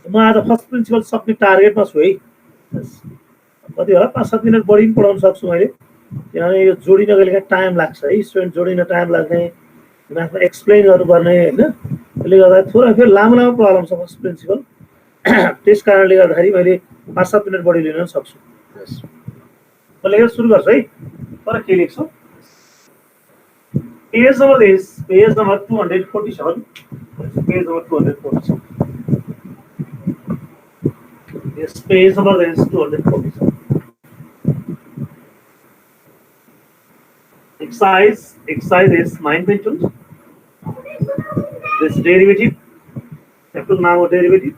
म आज first principal सक्ने टार्गेटमा छु है। कति होला 5-7 मिनट बढी पनि पढाउन सक्छु मैले, किनभने यो जोडिन कहिलेकाहीँ टाइम लाग्छ है, स्टुडेन्ट जोडिन टाइम लाग्ने, म्याथमा एक्सप्लेन गर्नुपर्ने होइन, त्यसले गर्दा थोरै फेरि लामो लामो प्रब्लम छ फर्स्ट प्रिन्सिपल। त्यस कारणले गर्दाखेरि मैले 5-7 मिनट बढी लिन सक्छु। म लेखेर सुरु गर्छु है। तर के लेख्छु, page number is page number 247, page number 247, this page number is 247. Exercise is 9.2. This derivative, now derivative,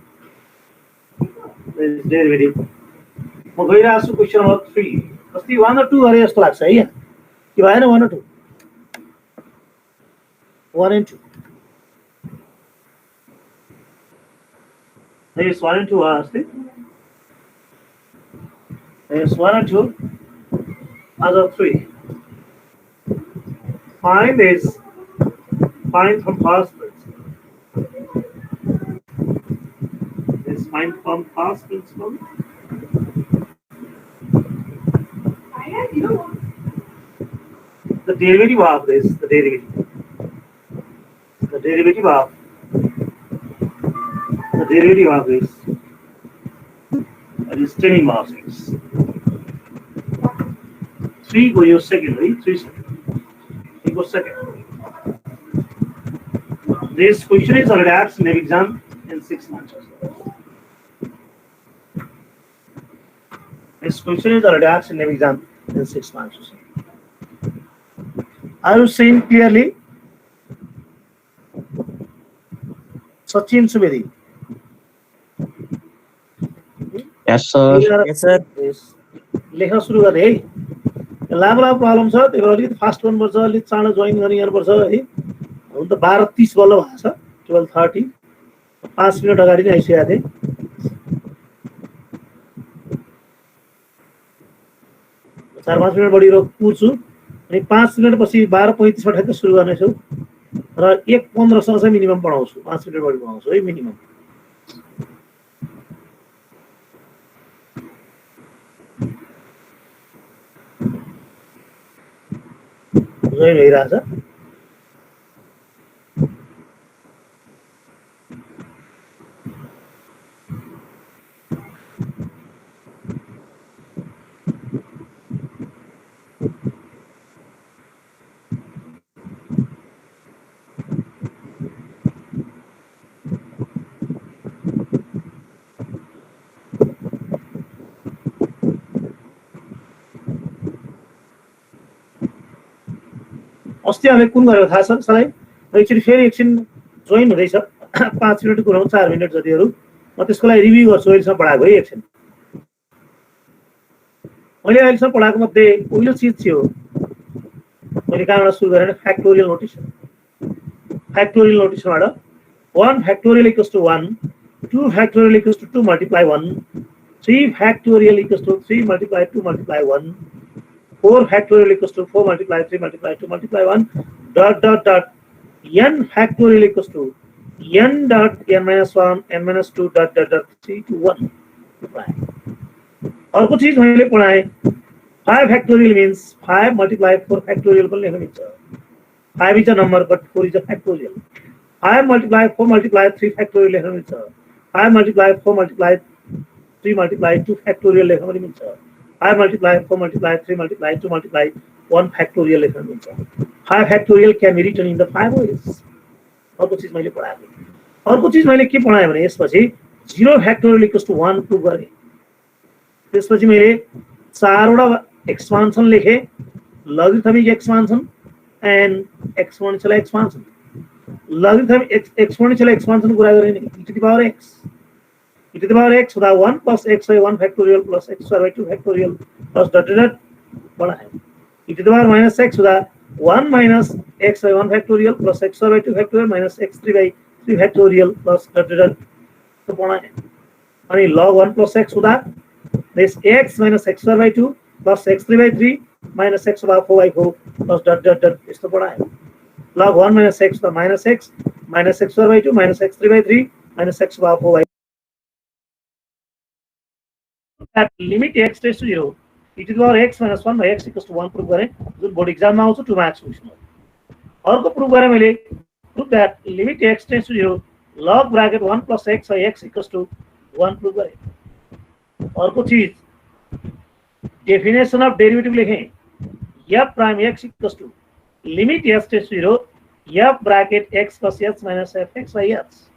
this derivative. म गइरहेको छु क्वेसन नम्बर 3. अस्ति 1 or 2 गरे जस्तो लाग्छ है, यहाँ के भएन? 1 or 2, 1 and 2. Yes, 1 and 2 are अस्ति. Yes, 1 and 2. Other 3. Find from past principle. This find from past principle. The derivative of this, the derivative of this, that is 10 minus x. 3 go your second, right? 3 second. 3 go second. This question is already asked in the exam in 6 months. This question is already asked in the exam in 6 months. Are you seeing clearly? Sachin Subedi. Yes, sir. Yes, sir. लेख्न सुरु गर्ने है। लामो लामो problem छ, त्यही भएर अलिकति फास्ट गर्नुपर्छ, अलिक चाँडो जोइन गर्ने गर्नुपर्छ है। हुन त 12:30 बल्ल भएको छ, 12:30, 5 मिनट अगाडि नै आइसकेको थिएँ। 4-5 मिनट बढी कुर्छु अनि 5 मिनट पछि 12:35 मा ठ्याक्कै सुरु गर्नेछु र 1:15 सम्म चाहिँ मिनिमम पढाउँछु, 5 मिनट बढी पढाउँछु है मिनिमम। जोइन भइरहेछ। अस्ति हामीले कुन गरेको थाहा छ सलाई? एकचोटि फेरि एकछिन जोइन हुँदैछ, 5 मिनट कुराउँ, 4 मिनट जतिहरू। म त्यसको लागि रिभ्यू गर्छु अहिलेसम्म पढाएको है। एकछिन मैले अहिलेसम्म पढाएको मध्ये पहिलो चिज थियो, मैले कहाँबाट सुरु गरेँ? Factorial notation. फ्याक्टोरियल नोटेसनबाट 1 factorial equals to 1, 2 factorial equals to 2 multiply 1, 3 factorial equals to 3 multiply 2 multiply 1, 4 factorial equals to 4 multiply 3 multiply 2 multiply 1, dot dot dot, n factorial equals to n dot n minus 1 n minus 2 dot dot dot 3 to 1. अर्को चीज मैले पढाएँ, 5 factorial means 5 multiply 4 factorial पनि लेख्न मिल्छ। 5 is a number but 4 is a factorial. 5 multiply 4 multiply 3 factorial लेख्न मिल्छ। 5 multiply 4 multiply 3 multiply 2 factorial लेख्न पनि मिल्छ। 5 multiply 4 multiply 3 multiply 2 multiply 1 factorial लेख्न मिल्छ। 5 factorial can be written in the 5 ways. अर्को चीज मैले पढाएको। अर्को चीज मैले के पढाएँ भने यसपछि 0 factorial equals to 1 प्रुभ गरेँ। त्यसपछि मैले 4वटा एक्सपान्सन लेखेँ, logarithmic expansion and exponential expansion. Logarithmic exponential expansion कुरा गरेँ नि, e to the power x. e to the power x हुँदा 1 plus x by 1 factorial plus x square by 2 factorial plus dot dot dot पढाएँ। e to the power minus x हुँदा 1 minus x by 1 factorial plus x square by 2 factorial minus x3 by 3 factorial plus dot dot dot तो पढाएँ। अनि log 1 plus x हुँदा this x minus x square by 2 plus x3 by 3 minus x over 4 by 4 plus dot dot dot इस्तो पढाएँ। log 1 minus x हुँदा minus x minus x square by 2 minus x3 by 3 minus x over 4 by that limit x tends to 0 e to the power x minus 1 by x equals to 1 prove गरेँ जुन board एक्जाममा आउँछ 2 marks question हो। अर्को prove गरेँ मैले prove that limit x tends to 0 log bracket 1 plus x by x equals to 1 prove गरेँ। अर्को चीज डेफिनेशन अफ डेरिवेटिव लेखें f prime x equals to limit s tends to 0 f bracket x plus s minus fx by s,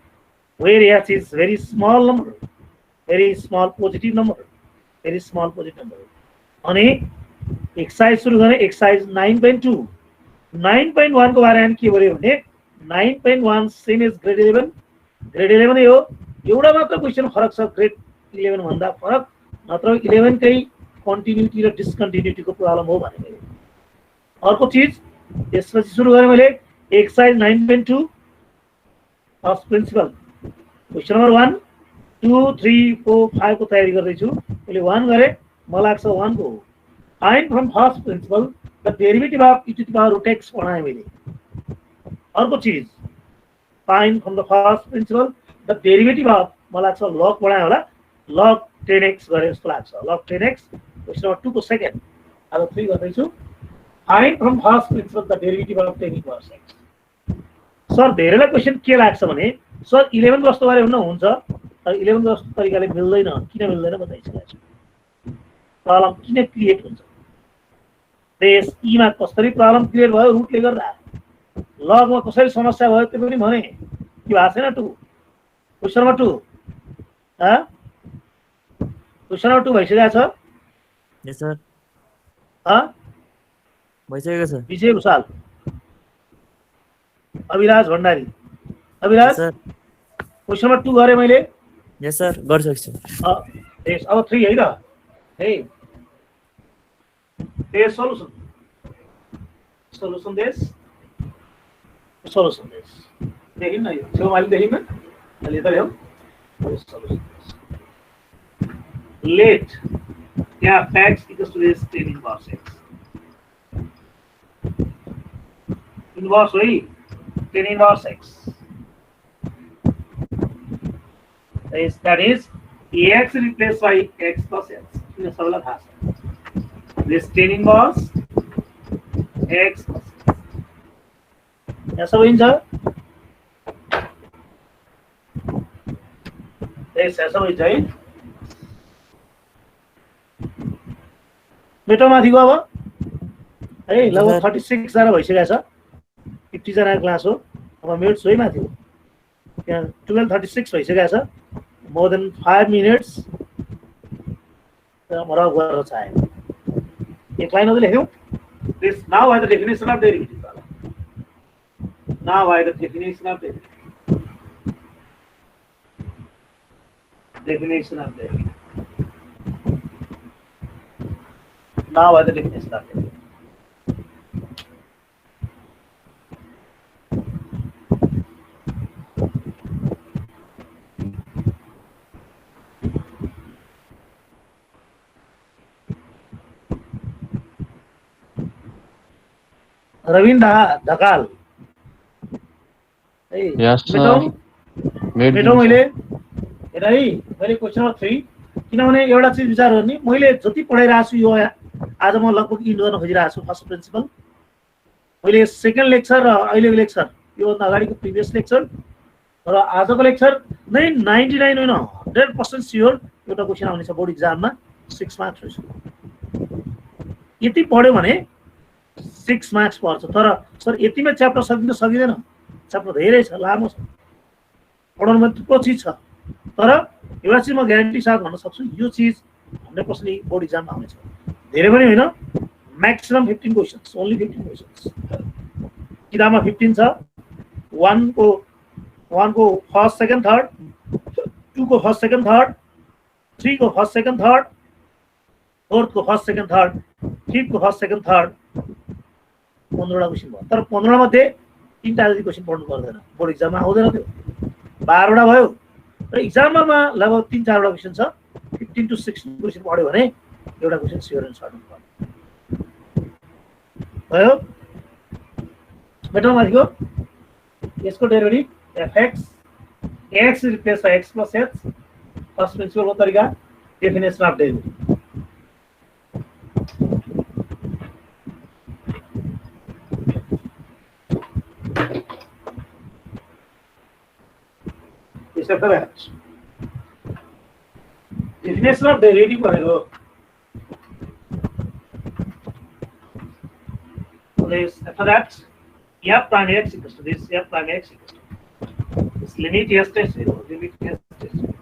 where s is very small number, very small positive number, very small positive number. अनि exercise सुरु गरेँ exercise 9.2 9.1 को बारेमा के गर्यो भने 9.1 same is grade 11 grade 11 हो एउटा मात्र क्वेशन फरक छ ग्रेड 11 भन्दा फरक नत्र 11 कै कन्टिन्युटी र डिस्कन्टिन्युटी को प्रब्लम हो भने। अर्को चीज त्यसपछि सुरु गरेँ मैले exercise 9.2 first principle question number 1 2 3 4 5 को तयारी गर्दै छु। मैले 1 गरे मलाई लाग्छ 1 को find from first principle the derivative of e to the power root x पढाएँ मैले। अर्को चीज find from the first principle the derivative of मलाई लाग्छ लग पढाएँ होला log 10x गरे जस्तो लाग्छ log 10x क्वेशन नम्बर 2 को सेकेन्ड अब 3 गर्दै छु find from first principle the derivative of 10 inverse x। Sir धेरैलाई क्वेशन के लाग्छ भने सर 11 जस्तो गरे हुन्न हुन्छ तर 11 जस्तो तरिकाले मिल्दैन किन मिल्दैन बताइसकेको छु। प्रब्लम किन क्रिएट हुन्छ त्यस ईमा कसरी प्रब्लम क्रिएट भयो रुटले गर्दा लगमा कसरी समस्या भयो त्यो पनि भने के भएको छैन 2 क्वेशन नम्बर 2 क्वेशन नम्बर 2 भइसकेको छ। यस सर भइसकेको छ। Vijay Bhusal Abhiraj Bhandari Abhiraj sir question number 2 गरे मैले। यस सर गर्न सक्छु। अब 3 है त हे this solution this देखिन न यो छेउ माइल देखिन न अहिले त ल्याउ solution let f x equals to this 10 inverse x inverse है 10 inverse x that is x replaced by x plus x ये सबला था this 10 inverse x ऐसा हो इंजा ऐसा हो जाए बेटा माथि गयो अब है लगभग 36 जना भइसकेको छ 50 जना क्लास हो अब मिनट सोही माथि हो त्यहाँ 12:36 भइसकेको छ more than 5 minutes मरा गरेर चाहियो एक लाइन अझै लेख्यौ this now by the definition of derivative now by the definition of derivative now by the definition of derivative Ravindra Dhakal Yes, sir. बेटो मैले हेर है मैले क्वेशन नम्बर 3 किनभने एउटा चीज विचार गर्ने मैले जति पढाइरहेको छु यो आज म लगभग इन्ड गर्न खोजिरहेको छु फर्स्ट प्रिन्सिपल मैले सेकेन्ड लेक्चर र अहिलेको लेक्चर यो अगाडिको प्रिभियस लेक्चर र आजको लेक्चर नै 99 होइन 100% स्योर एउटा क्वेशन आउने छ बोर्ड एक्जाममा 6 मार्क्स यति पढ्यो भने 6 मार्क्स पर्छ तर सर यतिमै च्याप्टर सकिँदैन च्याप्टर धेरै छ लामो छ पढाउनुमा थुप्रो चीज छ तर एउटा चीज म ग्यारेन्टी साथ भन्न सक्छु यो चीज 100% बोर्ड एक्जाममा आउने छ धेरै पनि होइन म्याक्सिमम 15 क्वेशन्स ओन्ली 15 क्वेशन्स किताबमा 15 छ 1 को फर्स्ट सेकेन्ड थर्ड 2 को फर्स्ट सेकेन्ड थर्ड 3 को फर्स्ट सेकेन्ड थर्ड 4th को फर्स्ट सेकेन्ड थर्ड 5th को फर्स्ट सेकेन्ड थर्ड 15 वटा क्वेशन भयो तर 15 मध्ये 3टा जति क्वेशन पढ्नु पर्दैन बोर्ड एक्जाममा आउँदैन त्यो 12 वटा भयो र एक्जाममा लगभग 3-4 वटा क्वेशन छ 15 to 16 क्वेशन पढ्यो भने एउटा क्वेशन स्योर एन्ड सर्ट हुन्छ भयो बेटा माथिको यसको derivative fx x replace by x plus h first प्रिन्सिपलको तरिका definition of derivative. Is that correct? Definition of derivative भनेको is after that f prime x equals to this f prime x equals to this limit s tends to 0, limit s tends to 0.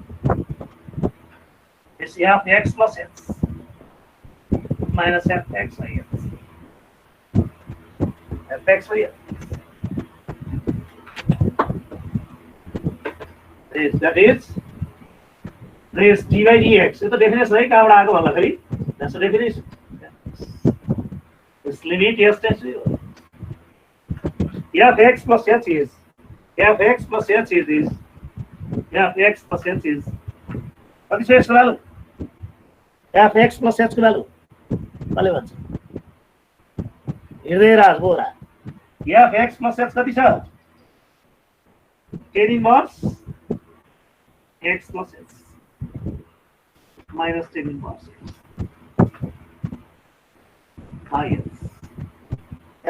This f x plus x minus f x by x. F x by x. That is this d by dx. It's the definition right? कहाँबाट आएको भन्दाखेरि that's the definition. This limit s tends to 0. F x plus h is f x plus h is this f x plus h is कति छ यसको value f x plus h को value कसले भन्छ हृदयराज बोरा f x plus h कति छ tan inverse x plus h minus tan inverse x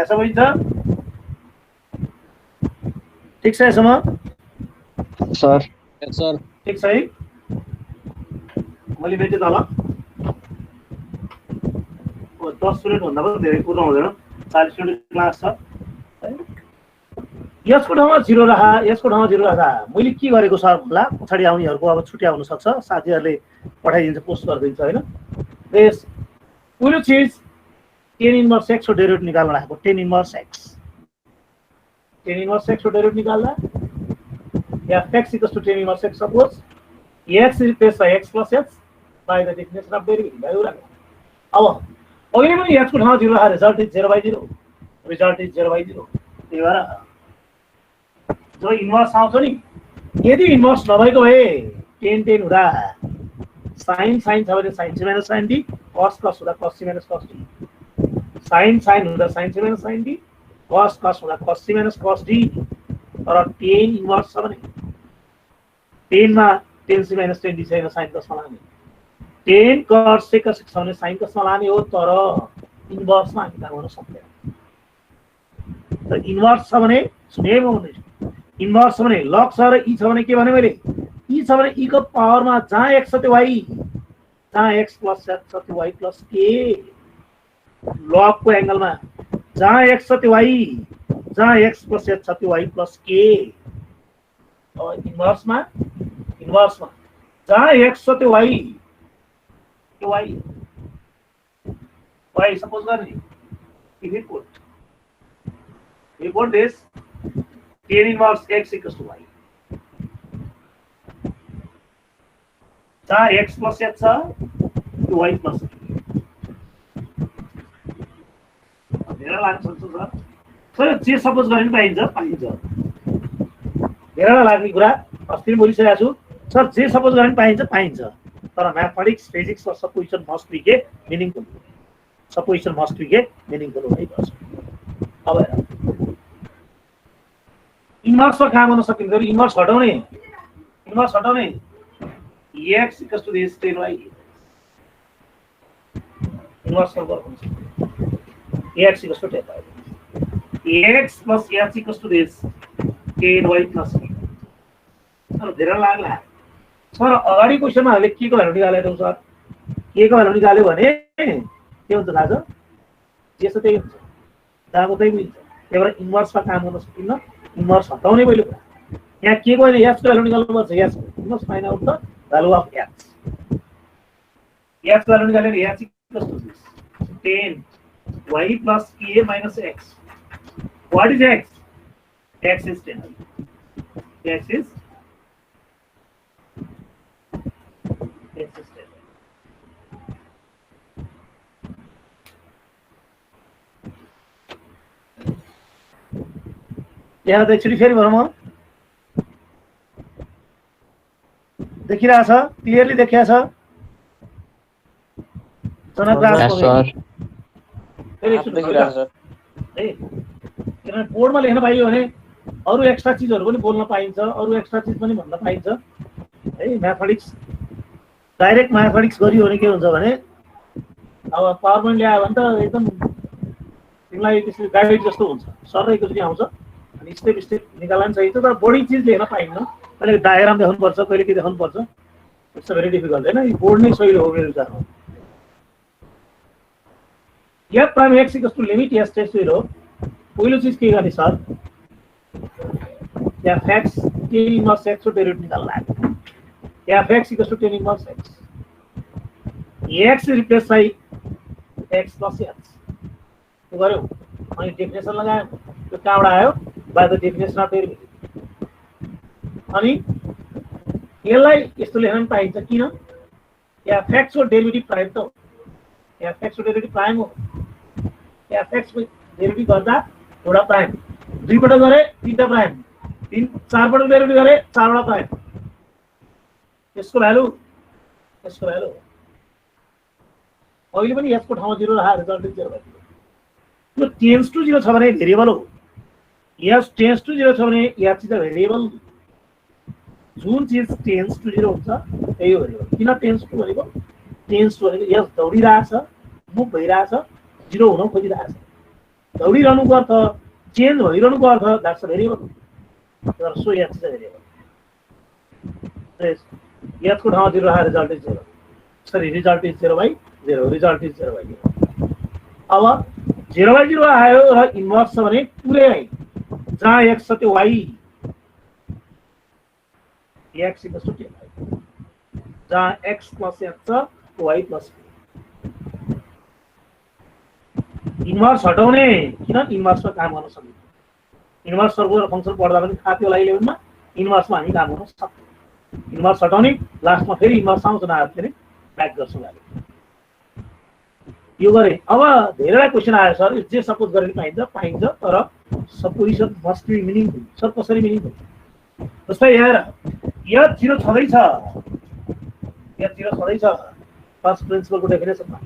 ऐसा बुझ्छ ठीक छ यसमा सर यस सर ठीक छ है मैले मेटे तल 10 मिनेट भन्दा पनि धेरै कुर्नु हुँदैन 40 मिनेट क्लास छ यसको ठाउँमा 0 राखा यसको ठाउँमा 0 राखा मैले के गरेको सर भन्ला पछाडी आउनेहरुको अब छुट्या हुन सक्छ साथीहरुले पठाइदिन्छ पोस्ट गरिदिन्छ हैन यस पहिलो चीज tan inverse x को डेरिभेटिभ निकाल्न राखेको tan inverse x tan inverse x को डेरिभेटिभ निकाल्दा f x equals to tan inverse x suppose x is replaced by x plus h by the definition of derivative value राख्नु अब अहिले पनि h को ठाउँमा 0 राख्दा result is 0 by 0 result is 0 by 0 त्यही भएर जो इन्भर्स आउँछ नि यदि इन्भर्स नभएको भए tan tan हुँदा sin sin छ भने sin c minus sin d cos cos हुँदा cos c minus cos d sin sin हुँदा sin c minus sin d cos cos हुँदा cos c minus cos d तर tan inverse छ भने tan मा tan c minus tan d छैन sin cos मा लाने tan cos c cos छ भने sin cos मा लाने हो तर इन्भर्स मा हामी गर्न सक्दैन तर इन्भर्स छ भने सुने म भन्दैछु इन्भर्स छ भने log छ र e छ भने के भने मैले e छ भने e को पावर मा जहाँ x छ त्यो y जहाँ x plus z छ त्यो y plus k log को एंगल मा जहाँ x छ त्यो y जहाँ x plus z छ त्यो y plus k और इन्भर्स मा जहाँ x छ त्यो y y सपोज गर्ने if we put this tan inverse x equals to y जहाँ x plus h छ त्यो y plus k धेरै लाग्छ सर सर जे सपोज गर्ने पाइन्छ धेरै लाग्ने कुरा अस्ति बोलिसकेको छु सर जे सपोज गर्ने पाइन्छ तर म्याथमेटिक्स फिजिक्स और सपोजिसन मस्ट बी के मीनिङफुल सपोजिसन मस्ट बी के मीनिङफुल हुनै पर्छ अब इन्भर्स पर काम गर्न सकिन्छ इन्भर्स हटाउने x equals to this tan y inverse of x equals to tan y x plus h equals to this tan y plus k तर धेरै लाग्ला सर अगाडि क्वेशनमा हामीले के को भ्यालु निकालेको सर के को भ्यालु निकाल्यो भने के हुन्छ थाहा छ यसो त्यही हुन्छ दाको त्यही हुन्छ त्यही भएर इन्भर्समा काम गर्न सकिन्न इन्भर्स हटाउने पहिलो कुरा यहाँ के को हैन x को भ्यालु निकाल्नु पर्छ x inverse find out the value of x. X value निकालेर x equals to this tan y plus k minus x. What is x? X is tan. X is tan. यहाँ त एकचोटि फेरि भनौँ देखिरहेछ clearly देखिया छ किनभने बोर्डमा लेख्न पाइयो भने अरू एक्स्ट्रा चिजहरू पनि बोल्न पाइन्छ अरू एक्स्ट्रा चिज पनि भन्न पाइन्छ है म्याथमेटिक्स डाइरेक्ट म्याथमेटिक्स गरियो भने के हुन्छ भने अब पावर पोइन्ट ल्यायो भने त एकदम तिमीलाई त्यसरी गाइड जस्तो हुन्छ, सर एकचोटि आउँछ अनि स्टेप स्टेप निकाल्न चाहिन्छ, तर बढी चिज लेख्न पाइन्न। कहिले डायग्राम देखाउनुपर्छ, कहिले के देखाउनुपर्छ, इट्स भेरी डिफिकल्ट होइन। यो बोर्ड नै सही हो मेरो विचारमा। F prime x equals to limit s tends to 0, पहिलो चीज के गर्ने sir, f x tan inverse x को डेरिभेटिभ निकाल्न लाग्यो। F x equals to tan inverse x, x replace by x plus x त्यो गर्यो अनि डेफिनेसन लगायो, त्यो कहाँबाट आयो, by the definition of derivative. अनि यसलाई यस्तो लेख्न पाइन्छ, किन एफ एक्स को डेरिभेटिभ प्राइम त हो, एफ एक्स को डेरिभेटिभ प्राइम हो, एफ एक्स को डेरिभेटिभ गर्दा एउटा प्राइम, दुई पटक गरे तीनटा प्राइम, तीन चार पटक डेरिभेटिभ गरे चारवटा प्राइम, यसको भ्यालु अहिले पनि यसको ठाउँमा 0 राखेर रिजल्ट 0 भयो। यो टेन्स टु 0 छ भने भेरिएबल हो, यस टेन्स टु 0 छ भने यहाँ चाहिँ भेरिएबल, जुन चीज टेन्स टु 0 हुन्छ त्यही हो भेरिएबल। किन टेन्स टु भनेको, टेन्स टु भनेको यस दौडिरहेछ, मुभ भइरहेछ, 0 हुन खोजिरहेछ, दौडिरहनुको अर्थ चेन्ज भइरहनुको अर्थ द्याट्स अ भेरिएबल। तर सो यस चाहिँ भेरिएबल, यसको ठाउँमा 0 राखेर रिजल्ट 0, सरी रिजल्ट 0/0, रिजल्ट 0/0। अब 0/0 आयो र इन्भर्स छ भने पुरै आइ, जहाँ x छ त्यो y, x इक्वल्स टु 10, जहाँ x प्लस x छ त्यो y प्लस। इन्भर्स हटाउने, किन इन्भर्समा काम गर्न सकिन्छ, इन्भर्स सर्कुलर फंक्सन पढ्दा पनि थाहा थियो होला 11 मा, इन्भर्समा हामी काम गर्न सक्छौँ। इन्भर्स हटाउने, लास्टमा फेरि इन्भर्स आउँछ न, फेरि ब्याक गर्छौँ हामी यो गरे। अब धेरैवटा क्वेसन आयो सर, जे सपोज गरेर पाइन्छ, तर supposition must be meaningful. Sir कसरी मिनिङफुल, जस्तै यहाँ यो 0 छँदैछ, यहाँ 0 छँदैछ फर्स्ट प्रिन्सिपलको डेफिनेसनमा,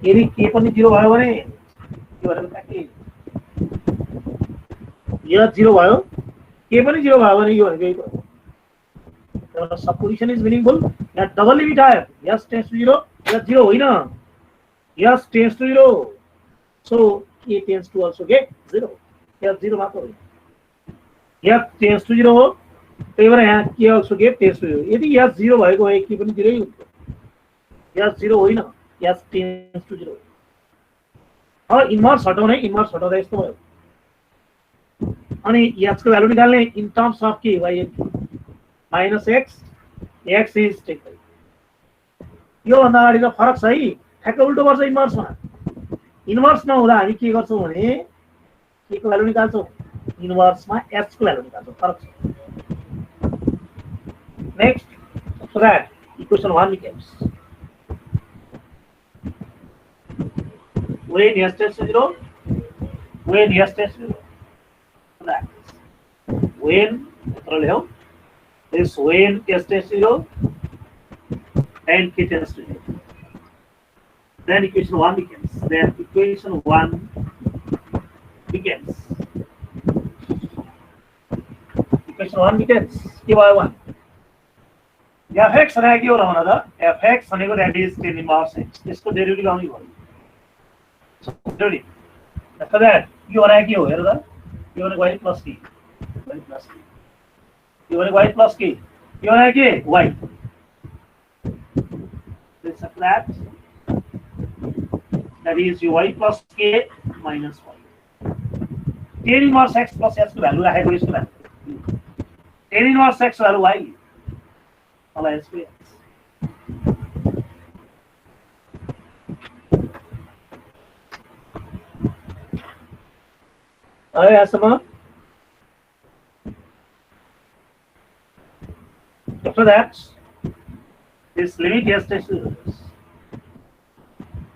यदि के पनि 0 भयो भने के भनेको के, यो 0 भयो, के पनि 0 भयो भने यो भनेको यही भयो। तर सपोजिसन इज मिनिङफुल। यहाँ डबल लिमिट आयो, यस टेन्ड्स टु 0, यहाँ 0 होइन, यस टेन्ड्स टु 0, सो के टेन्ड्स टु अल्सो गेट 0, यहाँ 0 मात्र होइन, यस टेन्ड्स टु 0 हो, त्यही भएर यहाँ के अल्सो गेट टेन्ड्स टु 0। यदि यस 0 भएको भए के पनि 0 नै हुन्थ्यो, यस 0 होइन, यस टेन्ड्स टु 0। अब इन्भर्स हटाउने, इन्भर्स हटाउँदा यस्तो भयो, अनि यसको भ्यालु निकाल्ने इन टर्म्स अफ के, y minus x, x is taken. यो भन्दा अगाडि त फरक छ है, ठ्याक्क उल्टो गर्छ इन्भर्समा। इन्भर्स नहुँदा हामी के गर्छौँ भने के को भ्यालु निकाल्छौँ, इन्भर्समा एच को भ्यालु निकाल्छौँ, फरक छ। Next so that equation 1 becomes when s tends to 0, when s tends to 0, so that when is when s tends to 0 and k tends to 0. Then equation 1 becomes, then equation 1 becomes, equation 1 becomes k by 1. fx भनेको के हो र भन त, fx भनेको that is 10 inverse x, यसको derivative आउने भयो। After that यो भनेको के हो हेर त, यो भनेको y plus k, y plus k, यो भनेको y plus k, यो भनेको के y, let's after that is your y plus k minus y, 10 inverse x plus s को भ्यालु राखेको, यसको value 10 inverse x value y, अब यसको x आयो यहाँसम्म। After that this limit s tends to 0.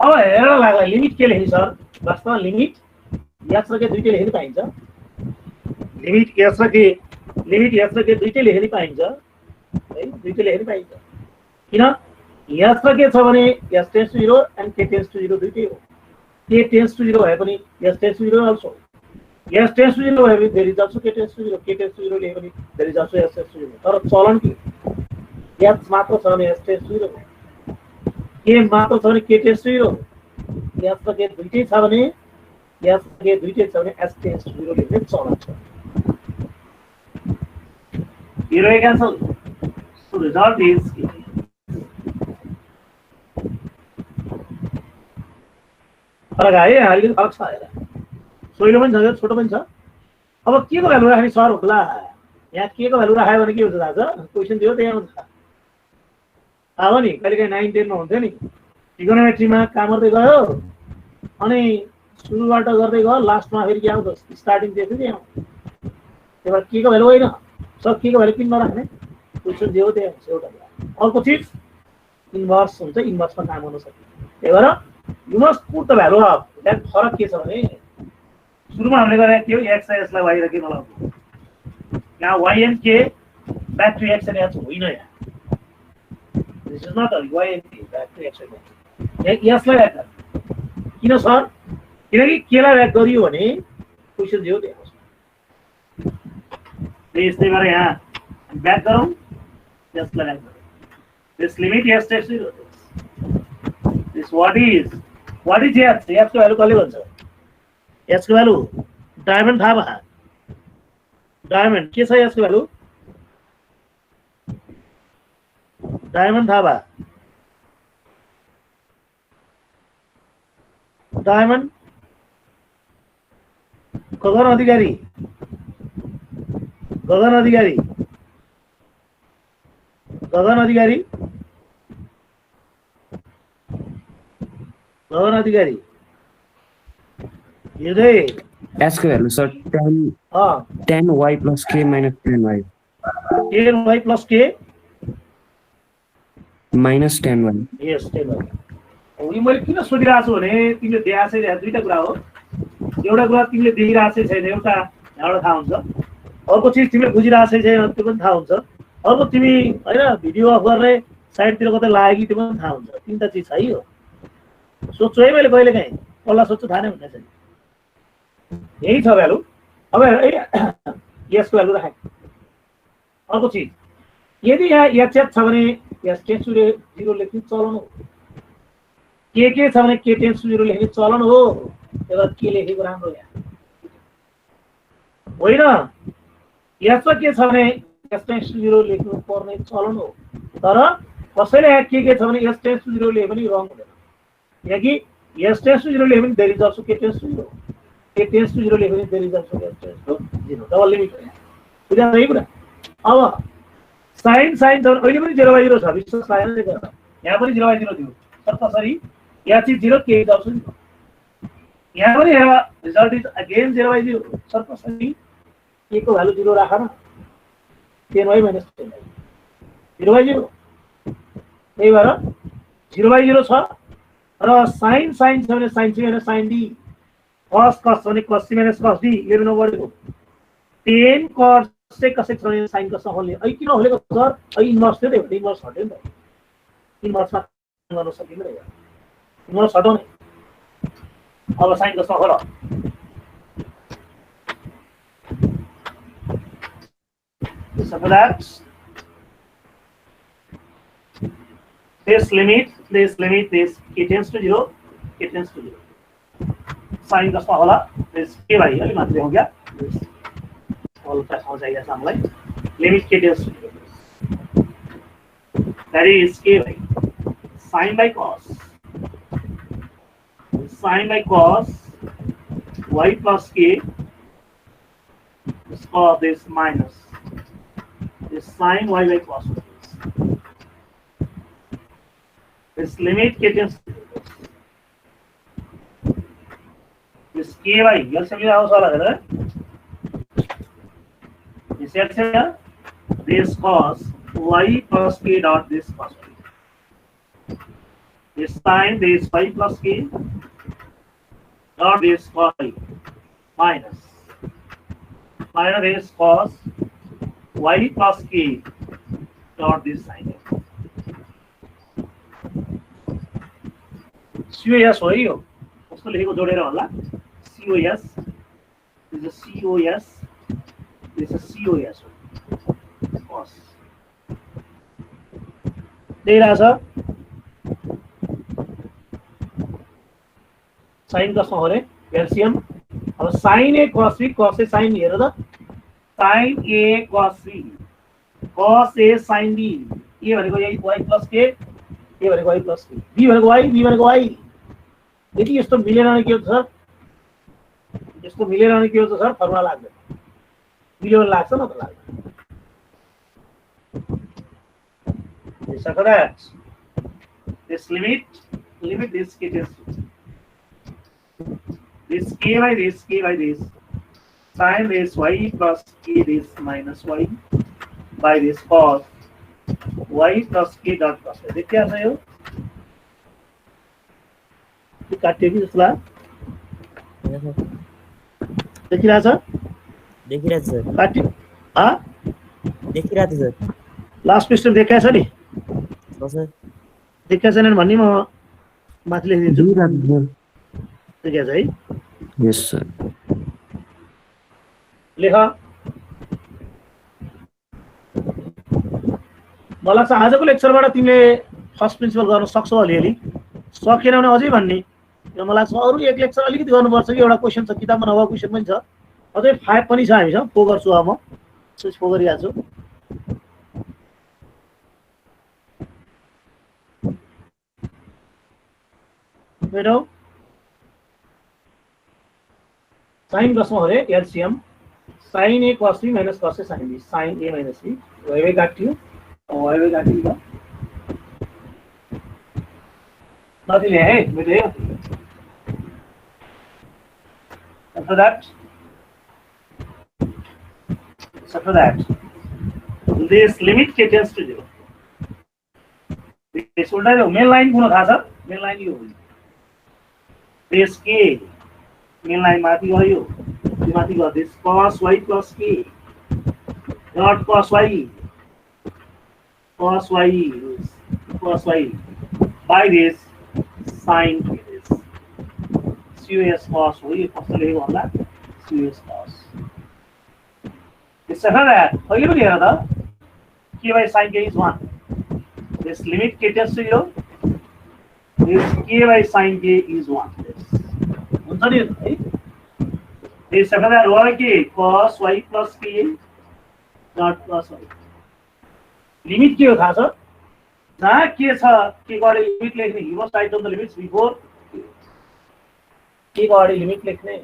अब हेर लाग्ला लिमिट के लेख्ने सर, वास्तवमा लिमिट s र k दुईटै लेख्न पाइन्छ, लिमिट s र k दुईटै लेख्न पाइन्छ है, दुईटै लेख्न पाइन्छ। किन s र k छ भने s tends to 0 and k tends to 0 दुईटै हो, k tends to 0 भए पनि s tends to 0 also, s tends to 0 भए पनि there is also k tends to 0, k tends to 0 लेखे पनि there is also s tends to 0। तर चलन के s मात्र छ भने s tends to 0, के मात्र छ भने के टेन्स टु 0, यसमा के दुईटै छ भने यसमा के दुईटै छ भने एस टेन्स टु 0 लेख्ने चलन छ। Zero A cancel. So result is फरक आयो, अलिकति फरक छ हेर। सोइलो पनि छ, छोटो पनि छ। अब के को भ्यालु राख्ने सर होला? यहाँ के को भ्यालु राख्यो भने के हुन्छ दाजु? क्वेशन दियो त्यही हुन्छ। अब नि कहिलेकाहीँ 9 10 मा हुन्थ्यो नि। ट्रिगोनोमेट्रीमा काम गर्दै गयो अनि सुरुबाट गर्दै गयो लास्टमा फेरि के आउँछ? स्टार्टिङ दिएको थियो त्यहाँ। त्यही भएर के को भ्यालु होइन? सर के को भ्यालु किन नराख्ने? क्वेशन दियो त्यही हुन्छ एउटा कुरा। अर्को चिज इन्भर्स हुन्छ, इन्भर्समा काम गर्न सकिन्छ। त्यही भएर you must put the value of that फरक के छ भने सुरुमा हामीले गरे के x यसलाई y र के नलाउनु। यहाँ y and k back to x and h होइन यहाँ। This is not a y and k back to x and h। यसलाई ब्याक गर। किन सर? किनकि k लाई ब्याक गरियो भने क्वेशन दियो त्यही आउँछ। त्यसले गर्दा यहाँ ब्याक गरौँ, यसलाई ब्याक गरौँ। This limit s takes 0. This what is h? h को भ्यालु कसले भन्छ? h को भ्यालु डायमन्ड थाहा भा? डायमन्ड के छ h को भ्यालु? डायमन्ड थाहा भा? डायमन्ड गगन अधिकारी, गगन अधिकारी, गगन अधिकारी, गगन अधिकारी हृदय S को value sir 10 y plus k minus 10 y 10 y plus k minus 10 y। यस 10 y। अब यो मैले किन सोधिरहेको छु भने तिमीले देखाएको छ दुईटा कुरा हो। एउटा कुरा तिमीले देखिरहेको छैन, एउटा यहाँबाट थाहा हुन्छ। अर्को चिज तिमीले बुझिरहेको छैन, त्यो पनि थाहा हुन्छ। अर्को तिमी हैन भिडियो अफ गरेर साइडतिर कतै लाग्यो कि त्यो पनि थाहा हुन्छ। तीनटा चिज छ यो। सोच्छु है मैले कहिले काहीँ कसलाई सोच्छु थाहा नै हुँदैन छैन। यही छ भ्यालु। अब यसको भ्यालु राखेँ। अर्को चिज यदि यहाँ एच छ भने एस टेन्स टु 0 लेख्ने चलन हो। के छ भने के टेन्स टु 0 लेख्ने चलन हो। त्यसलाई के लेखेको राम्रो यहाँ होइन। यसमा के छ भने एस टेन्स टु 0 लेख्नु पर्ने चलन हो। तर कसैले यहाँ के छ भने एस टेन्स टु 0 लेख्यो भने रङ हुँदैन। किनकि एस टेन्स टु 0 लेख्यो भने देयर इज अल्सो के टेन्स टु 0, के टेन्स टु 0 लेख्यो भने देयर इज अल्सो के टेन्स टु 0। डबल लिमिट हो यहाँ। बुझ्नु यही कुरा। अब साइन त अहिले पनि 0/0 छ, विश्वास लागेन त्यो। यहाँ पनि 0/0 थियो। तर कसरी यहाँ चाहिँ 0 के इज अल्सो 0। यहाँ पनि हेर रिजल्ट इज अगेन 0/0। सर कसरी के को भ्यालु 0 राख न। 10y minus 10y 0/0। त्यही भएर 0/0 छ। र साइन छ भने साइन सी भने साइन डी, कस भने कस सी माइनस कस डी। यो न बढेको 10 कस से कसै छ भने साइन कस होल्ने। अहिले किन होलेको सर? अहिले इन्भर्स थियो त्यही इन्भर्स हट्यो नि त। इन्भर्समा गर्न सकिँदैन यार, इन्भर्स हटाउने। अब साइन कस हो र so for that this limit this k tends to 0, k tends to 0 sin का होला this k भाई अलि मात्रै हो गया all का समझ आइए हामीलाई limit k tends to 0 that is k भाई sin by cos y plus k is called this minus this sin y by cos. This limit k tends to this k by ये समझ आओ साला है इसे अच्छा this cos y plus k dot this cos y this sin this y plus k dot this y minus this cos y plus k dot this sin COS हो यो उसको लेखेको जोडेर होला COS this is COS this is COS cos त्यही रहेछ sign कसमा हो रे एलसीएम अब साइन ए cos b cos ए साइन हेर त साइन ए cos ए साइन b के भनेको यही y प्लस k के भनेको y प्लस k b भनेको y b भनेको y यदि यस्तो मिलेन भने के हुन्छ सर यस्तो मिलेन भने के हुन्छ सर फर्मुला लाग्दैन मिल्यो भने लाग्छ न त लाग्दैन so for that this limit this k is this k by this sin this y plus k this minus y by this cos y plus k dot cos देख क्या है यो ये काटियो कि जसला Yes, sir. देखिरहेछ देखिरहेको छ सर काटियो हाँ देखिरहेको छ सर लास्ट क्वेश्चन देखा छ नि हो सर देखा छैन भन्ने म माथि लेखिदिन्छु देखा छ है Yes, sir. लेख मलाई चाहिँ आजको लेक्चरबाट तिमीले फर्स्ट प्रिन्सिपल गर्न सक्छौ अलिअलि सकेन भने अझै भन्ने मलाई लाग्छ अरू एक लेक्चर अलिकति गर्नुपर्छ कि एउटा क्वेसन छ किताबमा नभएको क्वेसन पनि छ अझै 5 पनि छ हामीसँग पो गर्छु अब म स्विच पो गरिहाल्छु मेरो साइन कसमा हो रे LCM sign A cos b minus cos a sin b sin a minus b y काट्यो वाइ काटियो नदिले है मैले after that this limit k tends to 0 this उल्टा यो मेन लाइन कुन थाहा छ मेन लाइन यो हो this k मेन लाइन माथि गयो यो माथि गयो this cos y plus k dot cos y by this sin k this cos cos हो यो कस्तो लेखेको होला cos cos त्यसो भए अहिले पनि हेर त k by sin k is 1 this limit k tends to 0 this k by sin k is 1 हुन्छ नि है त्यसो भए y k cos y plus k dot cos y limit के हो थाहा छ जहाँ के छ के को अगाडि लिमिट लेख्ने you must write down the limits before के को अगाडि लिमिट लेख्ने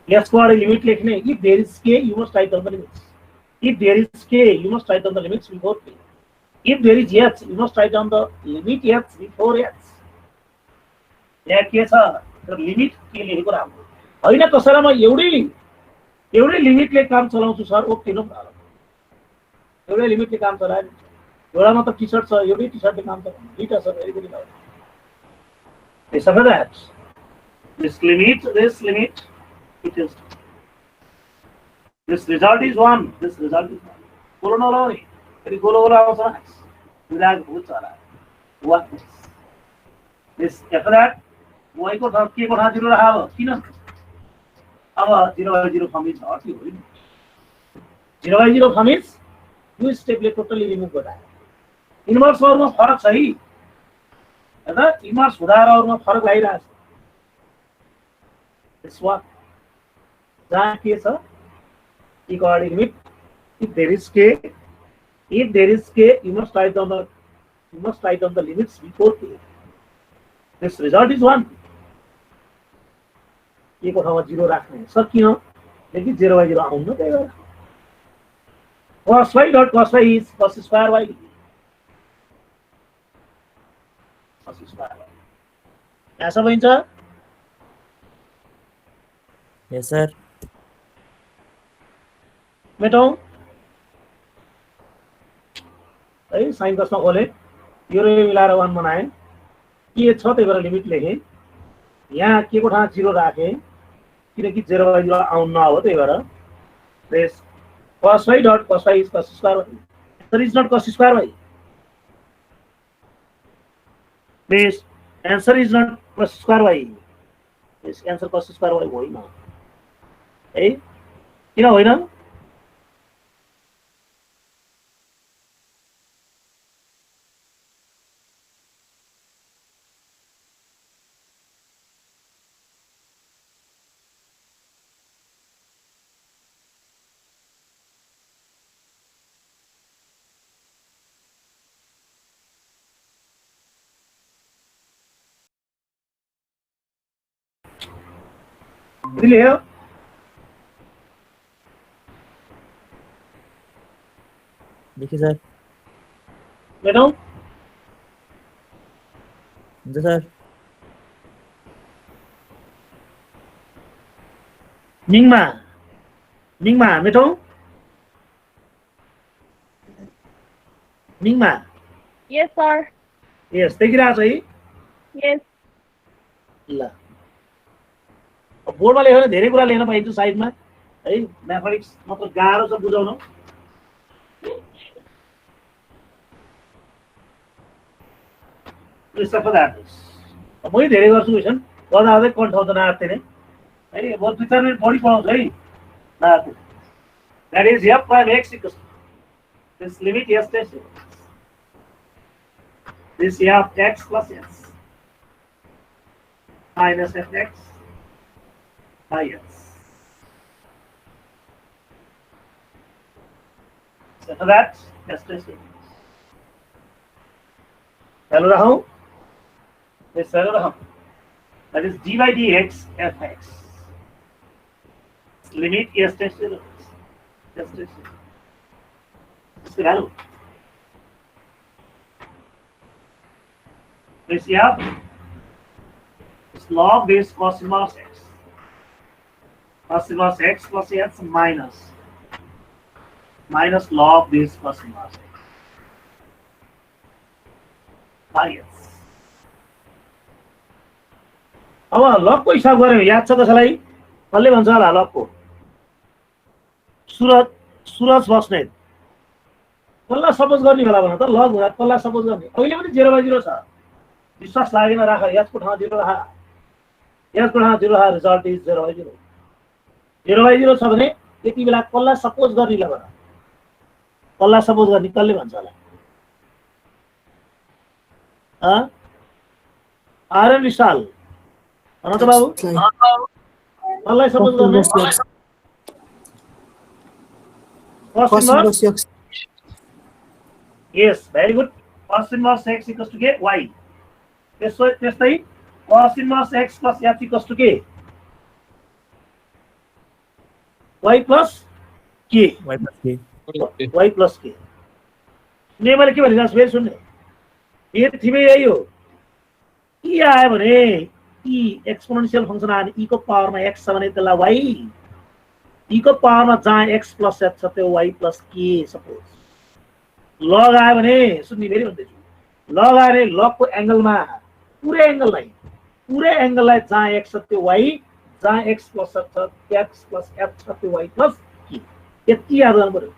s को अगाडि लिमिट लेख्ने if there is k you must write down the limits if there is k you must write down the limits before k if there is h you must write down the limit h before h यहाँ के छ तर limit के लेखेको राम्रो हैन कसैलाई म एउटै लिमिटले काम चलाउँछु सर ओके नो प्रब्लम एउटै लिमिटले काम चलाएँ एउटा मात्र टी सर्ट छ एउटै टी सर्टले काम चलाउनु दुईटा छ भेरी भेरी लाउड त्यसो भए this limit it is this result is 1 बोलो न ल नि फेरि गोलो गोलो आउँछ विराग भूत चरा what this after that y को ठाउँ के को ठाउँ 0 राख किन अब 0/0 फर्म इज नट यो होइन 0/0 फर्म इज यो स्टेपले टोटली रिमुभ गरायो इन्भर्स फर्ममा फरक छ है हेर्दा इन्भर्स हुँदा र अरूमा फरक लागिरहेछ त्यसमा जहाँ के छ के को अगाडि limit if there is k you must write down the limits before k this result is 1 के को ठाउँमा 0 राख्ने सर किन लेकिन 0/0 आउनु न त्यही भएर cos y dot cos y is cos square y ऐसा भइन्छ यस सर मेटौँ है साइन कसमा खोले यो र यो मिलाएर 1 बनाए के छ त्यही भएर लिमिट लेखेँ यहाँ के को ठाउँ 0 राखेँ किनकि 0/0 आउनु नआयो त्यही भएर this cos y dot cos y is cos square y answer is not cos square y this answer is not cos square y this answer cos square y होइन है किन होइन क्लियर? देखिए सर। मेटाऊं? जी सर। निङमा मेटाऊं? निङमा? Yes, sir. यस, देखिरहेको छ है? Yes. ल, बोर्डमा लेख्यो भने धेरै कुरा लेख्न पाइन्छ साइडमा है। म्याथमेटिक्स मतलब गाह्रो छ बुझाउन। मै धेरै गर्छु क्वेसन गर्दा गर्दै कन्ठाउँछ नआत्ते नै है। म 2-4 मिनट बढी पढाउँछु है नआत्ते। That is f prime x equals this limit s tends this f x plus s minus fx by s। So for that, s tends चलो रहा हूँ। This that is d by dx fx limit s tends to 0. Just इसकी value this f is log base cos inverse x plus s minus log base cos inverse x by s। अब लगको हिसाब गऱ्यो याद छ कसैलाई? कसले भन्छ होला लगको? सुरज बस्नेत। कसलाई सपोज गर्ने बेला भन त? लग हुँदा कसलाई सपोज गर्ने? अहिले पनि 0/0 छ। विश्वास लागेन राख। यसको ठाउँमा 0 राख। यसको ठाउँमा 0 राख। Result is 0/0। 0/0 छ भने त्यति बेला कसलाई सपोज गर्ने ल भन? कसलाई सपोज गर्ने? कसले भन्छ होला? आरएन विशाल भन त बाबु। कसलाई सपोज गर्ने? cos inverse x। Yes, very good. Cos inverse x equals to k y। त्यस्तै cos inverse x plus f equals to k y plus k। y plus k। सुने मैले के भनिरहेको छु फेरि सुन्ने। ये थिमै यही हो। e आयो भने e एक्सपोनेन्शियल फंक्सन आयो भने e को पावरमा x छ भने त्यसलाई y, e को पावरमा जहाँ x प्लस f छ त्यो y प्लस k सपोज। लग आयो भने सुन्ने फेरि भन्दैछु। लग आयो भने लगको एंगलमा पुरै एंगललाई जहाँ x छ त्यो y, जहाँ x प्लस f छ x प्लस f छ त्यो y प्लस k। यति याद गर्नु पर्यो।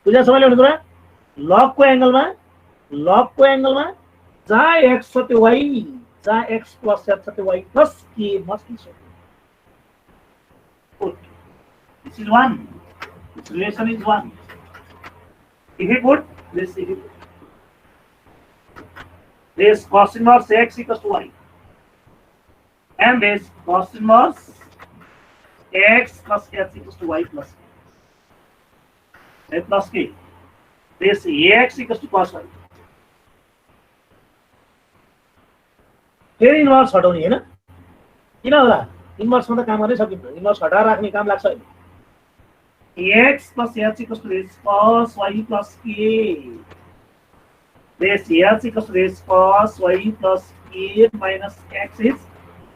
बुझ्या सबैले भन्नु कुरा? लगको एंगलमा जहाँ x छ त्यो y, जहाँ x plus f छ त्यो y plus k must be so। Good. This is 1. This relation is 1. If you put this, this cos inverse x equals to y, and this cos inverse x plus f equals to y plus k, plus k. This ax equals to cos y। फेरि inverse हटाउने हैन? किन होला? इन्भर्समा त काम गर्नै सकिन्छ। Inverse हटाएर राख्ने काम लाग्छ अहिले। x plus h equals to this cos y plus k। This h equals to this cos y plus k minus x is,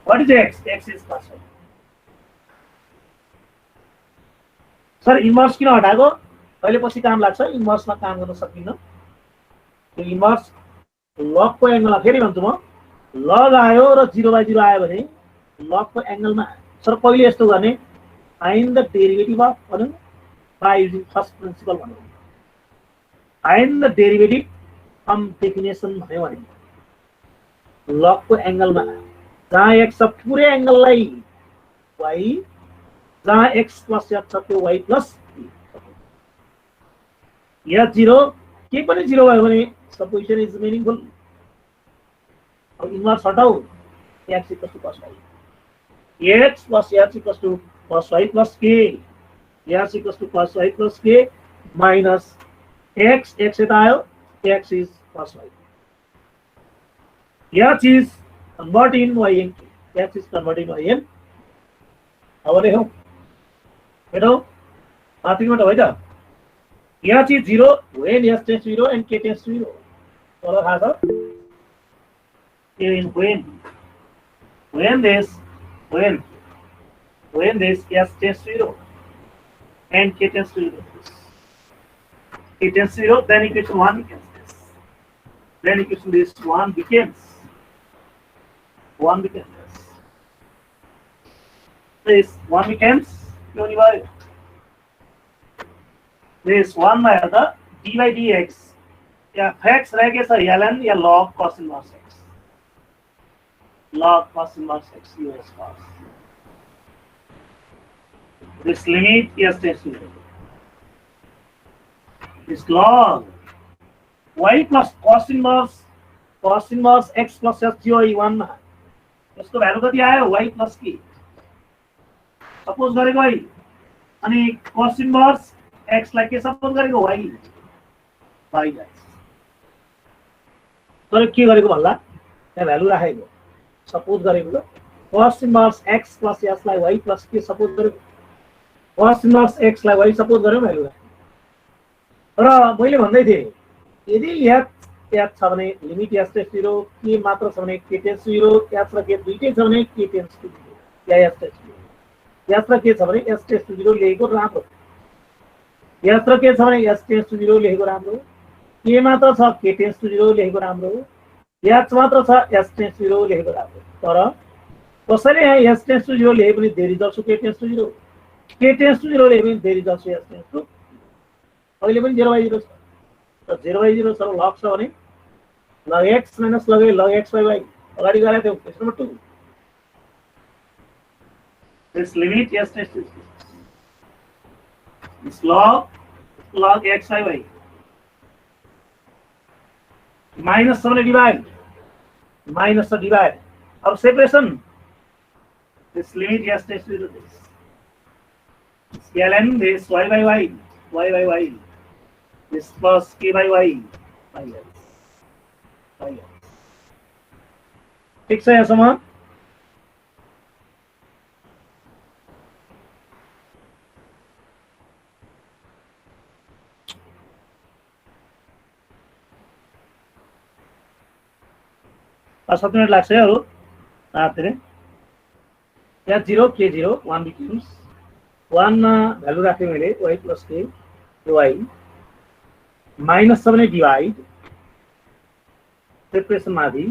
what is x? X is cos y। Sir inverse किन हटाएको? अहिले पछि काम लाग्छ। इन्भर्समा काम गर्न सकिन्न। त्यो इन्भर्स लगको एंगलमा फेरि भन्छु म। लग आयो र 0/0 आयो भने लगको एंगलमा सर पहिले यस्तो गर्ने, फाइन्ड द डेरिभेटिभ अफ भनौं बाइ युजिङ फर्स्ट प्रिन्सिपल भनौं। Find the derivative from definition भन्यो भने लगको एंगलमा जहाँ x छ पुरै एंगललाई y, जहाँ x प्लस f छ त्यो y प्लस या 0 के पनि 0 भयो भने सपोजिसन इज मिनिङफुल। अब inverse हटाऊ, x equals to cos y, x plus h equals to cos y plus k, h equals to cos y plus k minus x यता आयो, x is cos y, h is converting y in k, x is converting y in अब लेखौँ हेरौँ माथिबाट है त यहाँ चाहिँ 0 when s tends to 0 and k tends to 0 तल थाहा छ when this when this s tends to 0 and k tends to 0 k tends to 0 then equation 1 becomes this, then equation this 1 becomes this 1 becomes क्यों नहीं भाई this 1 में आता d by dx yeah x रह गया sir ln yeah log cos inverse x log cos inverse x us cos this limit yes tends to 0 this log y plus cos inverse x plus s जो y 1 में इसको value कति आयो y plus k suppose गरेको है अनि cos inverse x लाई के सपोज गरेको y तर के गरेको भन्ला यहाँ भ्यालु राखेको सपोज गरेको cos inverse x plus s लाई y plus k सपोज गरेको cos inverse x लाई y सपोज गर्यो भ्यालु राखेको र मैले भन्दै थिए यदि h छ भने limit s tends to 0 k मात्र छ भने k टेन्ड्स टु 0 h र k दुईटै छ भने k टेन्ड्स टु 0 या s टेन्ड्स टु 0 h र k छ भने s टेन्ड्स टु 0 लेखेको राम्रो h र k छ भने s टेन्ड्स टु 0 लेखेको राम्रो k मात्र छ k टेन्ड्स टु 0 लेखेको राम्रो h मात्र छ s टेन्ड्स टु 0 लेखेको राम्रो तर कसैले यहाँ s टेन्ड्स टु 0 लेखे पनि there is also k tends to 0 k tends to 0 लेखे पनि there is also s tends to अहिले पनि 0/0 छ त 0/0 छ लग छ भने log x minus log x by y अगाडि गराए थियो question number 2 this limit yes tends to this log x by y minus सबले डिवाइड minus से डिवाइड अब separation this limit yes tends to this ln this y by y this plus k by y by x ठीक छ यहाँसम्म अब 7 minute लाग्छ है अरु रातले यहाँ 0 k 0 1 becomes 1 मा भ्यालु राखे मैले y plus k y minus छ भने डिवाइड सेपरेसन माथि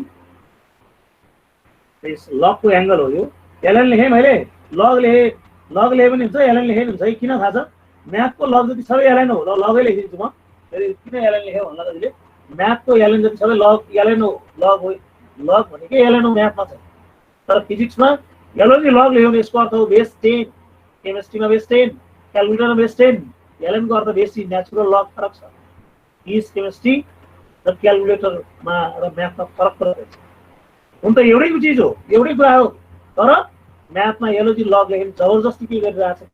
यस लग को एंगल हो यो ln लेखे मैले लग लेखे पनि हुन्छ ln लेखे पनि हुन्छ है किन थाहा छ म्याथ को लग जति सबै ln हो लगै लेखिदिन्छु म फेरि किन ln लेखे भन्ला कतिले म्याथ को ln जति सबै लग ln हो लग भनेकै ln हो म्याथमा छ तर फिजिक्समा ln लग लेख्यो भने यसको अर्थ हो बेस 10 केमिस्ट्रीमा बेस 10 क्याल्कुलेटरमा बेस 10 ln को अर्थ बेस नेचुरल लग फरक छ इज केमिस्ट्री र क्याल्कुलेटरमा र म्याथमा फरक छ हुन त एउटै चीज हो एउटै कुरा हो तर म्याथमा एलोजी लग लेख्न जबरजस्ती के गरिरहेछ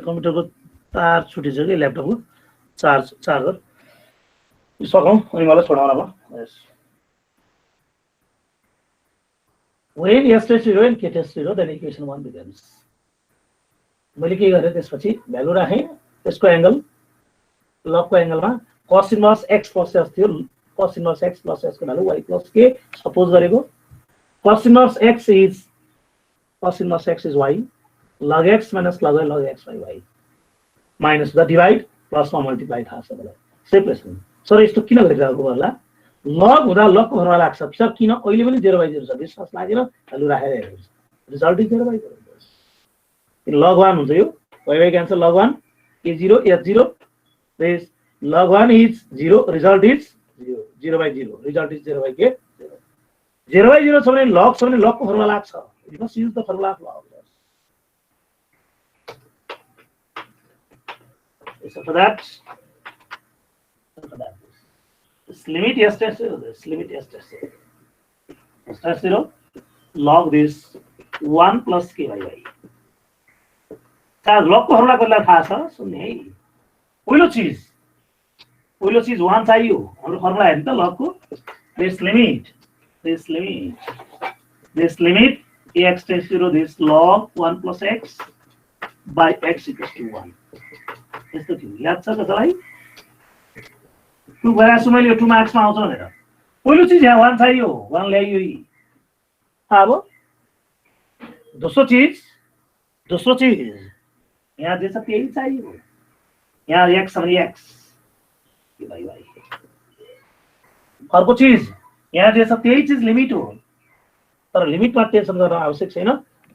कम्प्युटरको तार छुटेछ कि ल्यापटपको चार्जर सकौँ अनि मलाई छोडाउन भयो when s test 0 and k test 0 then equation 1 becomes मैले के गरेँ त्यसपछि भ्यालु राखेँ त्यसको एंगल लगको एंगलमा cos inverse x plus s थियो cos inverse x plus s को value y plus k suppose गरेको cos inverse x is y log x minus log y log x by y minus the divide plus मा multiply थाहा छ मलाई separation sir यस्तो किन गरिरहेको होला लग हुँदा लगको घरमा लाग्छ सर किन अहिले पनि 0/0 छ विश्वास लागेन भ्यालु राखेर हेर्नुस् रिजल्ट इज 0/0 log 1 हुन्छ यो y cancel log 1 a0 s0 this log 1 is 0 result is 0/0 result is 0/k 0/0 छ भने log छ भने log को फर्मुला लाग्छ you must use the formula of log so for that this limit s test 0 this limit s test 0 log this 1 plus k by y log को formula कसलाई थाहा छ सुन्ने है पहिलो चीज 1 चाहियो हाम्रो फर्मुला हेर्नु त log को this limit x tends 0 this log 1 plus x by x equals to 1 यस्तो थियो याद छ कसैलाई 2 गराछु मैले यो 2 मार्क्समा आउँछ भनेर पहिलो चीज यहाँ 1 चाहियो 1 ल्याइयो अब दोस्रो चीज यहाँ जे छ त्यही चाहियो यहाँ x भने x के भाइ अर्को चीज यहाँ जे छ त्यही चीज लिमिट हो तर लिमिटमा टेन्सन गर्न आवश्यक छैन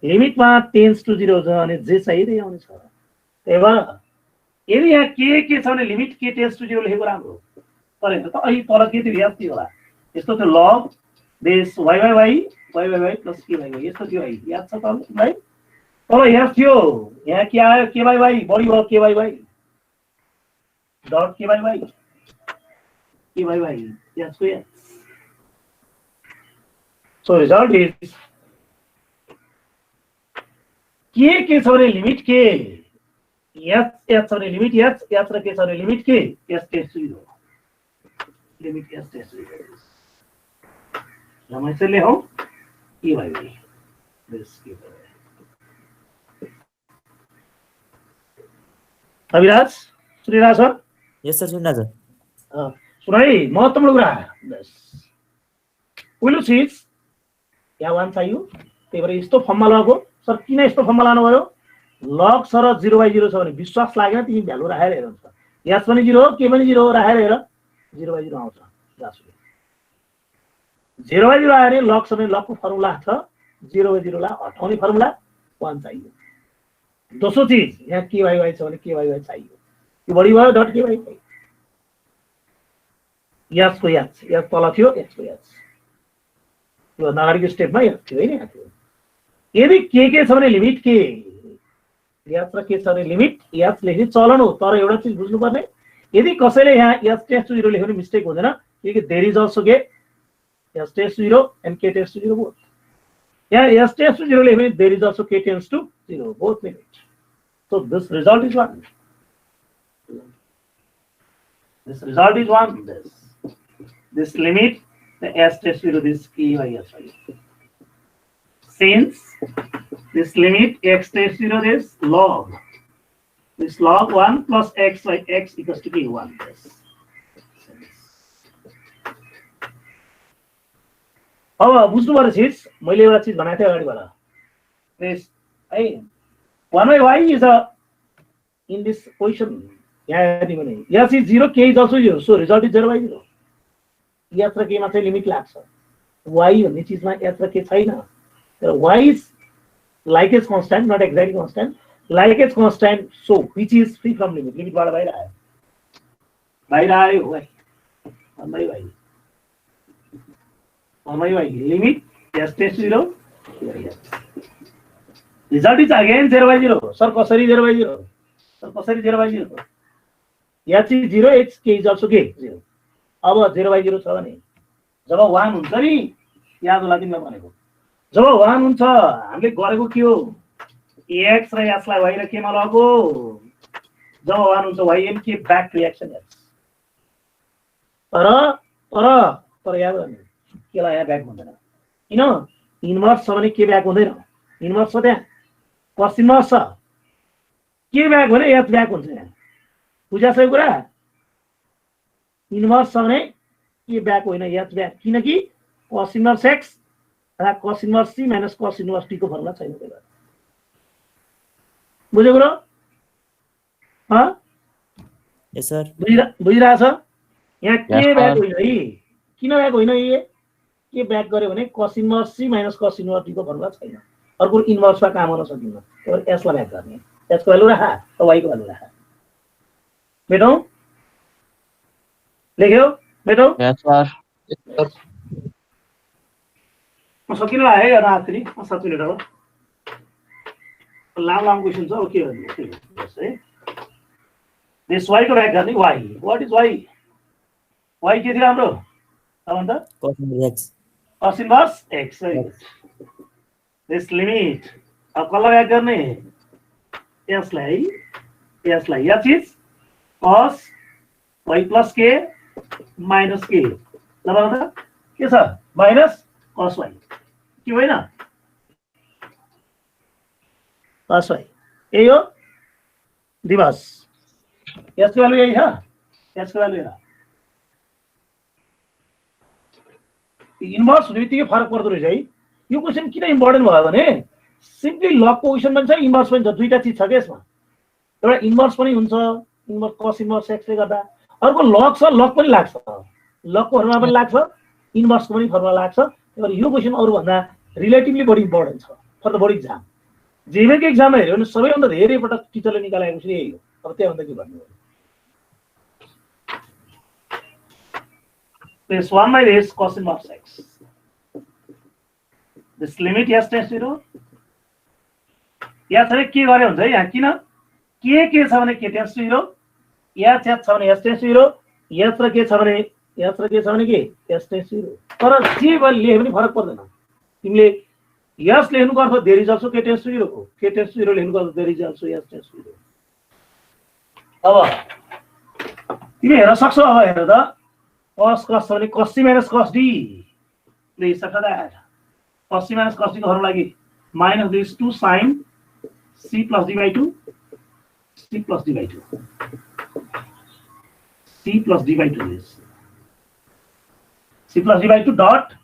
लिमिटमा टेन्स टु 0 छ अनि जे चाहिँदै आउने छ त्यही भएर यदि यहाँ के छ भने लिमिट के टेन्स टु 0 लेखेको राम्रो परेन त अहिले तल के थियो याद थियो होला यस्तो थियो log this y plus k by y यस्तो थियो है याद छ तपाईलाई तल यहाँ थियो यहाँ के आयो k by y बढी भयो k by y dot k by y yes yes so result is के छ भने लिमिट के s छ भने लिमिट s र के छ भने लिमिट के s tends 0 limit s tends 0 हम ऐसे ले हो k by y this k by y Abhiraj सुनिरहेछ सर यस सर सुन्नु छ सुनाई महत्त्वपूर्ण कुरा बस पहिलो चीज यहाँ 1 चाहियो त्यही भएर यस्तो फर्ममा लगाएको सर किन यस्तो फर्ममा लानु भयो log सर 0/0 छ भने विश्वास लागेन तिमी भ्यालु राखेर हेर s पनि 0 हो k पनि 0 हो राखेर हेर 0/0 आउँछ जासु 0/0 आयो भने log छ भने log को फर्मुला छ 0/0 लाई हटाउने फर्मुला 1 चाहियो दोस्रो चीज यहाँ k by y छ भने k by y चाहियो यो बढी भयो dot k by y s को s तल थियो x को s यो अगाडिको स्टेपमा s थियो हैन यदि के छ भने लिमिट के s र के छ भने लिमिट s लेख्ने चलन हो तर एउटा चीज बुझ्नु पर्ने यदि कसैले यहाँ s टेस्ट टु 0 लेख्ने मिस्टेक हुँदैन किनकि there is also k s tends to 0 and k tends to 0 both यहाँ s टेस्ट टु 0 लेख्ने there is also k tends to 0 both limit so this result is 1 this limit the s test 0 this k by s since this limit x test 0 this log 1 plus x by x equals to k1 अब बुझ्नु पर्ने चीज मैले एउटा चीज भनेको थिएँ अगाडिबाट this है 1 by y is a in this position यहाँ हेर्ने भने s is 0 k is also 0 so result is 0/0 s र k मा चाहिँ लिमिट लाग्छ y भन्ने चीजमा s र k छैन तर y is like is constant not exactly constant like is constant so which is free from limit limit बाट बाहिर आयो है 1 by y limit s tends to 0 result is again 0/0 sir कसरी 0/0 s is 0 x k is also k 0 अब 0/0 छ भने जब 1 हुन्छ नि याद होला तिमीलाई भनेको जब 1 हुन्छ हामीले गरेको के हो एक्स र यसलाई वाइ र केमा लगो जब आउनु हुन्छ वाइ एन के ब्याक रिएक्सन एक्स तर तर तर याद गर्नु केलाई यहाँ ब्याक हुँदैन किन इन्भर्स छ भने के ब्याक हुँदैन इन्भर्स छ त्यहाँ कस इन्भर्स छ के ब्याक भने एच ब्याक हुन्छ यहाँ बुझा छ यो कुरा इन्भर्स छ भने के ब्याक होइन एच ब्याक किनकि कस इन्भर्स एक्स र cos inverse c minus cos inverse t को फर्मुला छैन त्यही भएर बुझ्यो कुरो यस सर बुझिरहेछ यहाँ के ब्याक होइन है किन ब्याक होइन ये के ब्याक गर्यो भने cos inverse c minus cos inverse t को फर्मुला छैन अर्को इन्भर्समा काम गर्न सकिन्न त्यही भएर यसलाई ब्याक गर्ने यसको भ्यालु राख र वाइ को भ्यालु राख मेटौँ लेख्यो मेटौँ म सकिन लाग्यो है आखिरी 7 मिनेट हो लामो क्वेसन छ अब के गर्नु है दिस वाइ को ब्याक गर्ने y what is y y के थियो हाम्रो भन्दा कस इन्भर्स एक्स दिस लिमिट अब कसलाई ब्याक गर्ने यसलाई या चीज कस वाइ प्लस के माइनस के ल भन्दा के छ माइनस कस वाइ के होइन कस वाइ यही हो दिवस यसको भ्यालु यही छ यसको भ्यालु हेर इन्भर्स हुने बित्तिकै फरक पर्दो रहेछ है यो क्वेसन किन इम्पोर्टेन्ट भयो भने सिम्पली लगको क्वेसन पनि छ इन्भर्स पनि छ दुईटा चिज छ के यसमा एउटा इन्भर्स पनि हुन्छ इन्भर्स कस इन्भर्स एक्सले गर्दा अर्को लग छ लग पनि लाग्छ लगको फर्मुला पनि लाग्छ इन्भर्सको पनि फर्मुला लाग्छ त्यही भएर यो क्वेसन अरूभन्दा रिलेटिभली बढी इम्पोर्टेन्ट छ फर द बोर्ड इक्जाम जेमेको इक्जाममा हेऱ्यो भने सबैभन्दा धेरै पटक टिचरले निकालेको क्वेसन यही हो अब त्यहाँभन्दा के भन्नु this 1 by this cos inverse x this limit s tends to 0 या चाहिँ के गरे हुन्छ यहाँ किन के छ भने के tends to 0 या छ भने s tends to 0 s र के छ भने के s tends to 0 तर जे लेखे पनि फरक पर्दैन तिमीले s लेख्नुको अर्थ there is also k tends to 0 को k tends to 0 लेख्नुको अर्थ there is also s tends to 0 अब तिमी हेर्न सक्छौ अब हेर त cos छ भने cos c minus cos d please after that cos c minus cos d को लागि minus this 2 sin c plus d by 2 c plus d by 2 c plus d by 2 is c plus d by 2 dot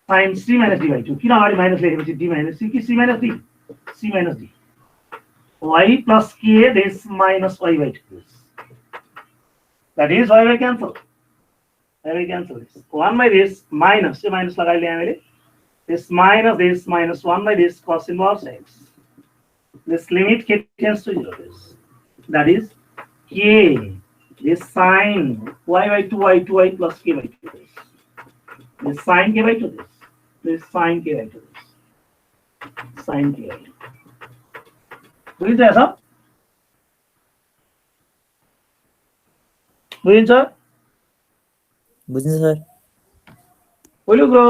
sin c minus d by 2 किन अगाडि minus लेखेपछि d minus c कि c minus d c minus d y plus k this minus y by 2 that is y by cancel I will cancel this 1 by this minus minus लगाइले हामीले this minus 1 by this cos inverse x this limit k tends to 0 is that is k this sin y by 2y plus k by 2 this sin k by 2 this sin k by 2 sin k by 2 बुझिन्छ ऐसा बुझिन्छ बुझ्नु sir पहिलो कुरो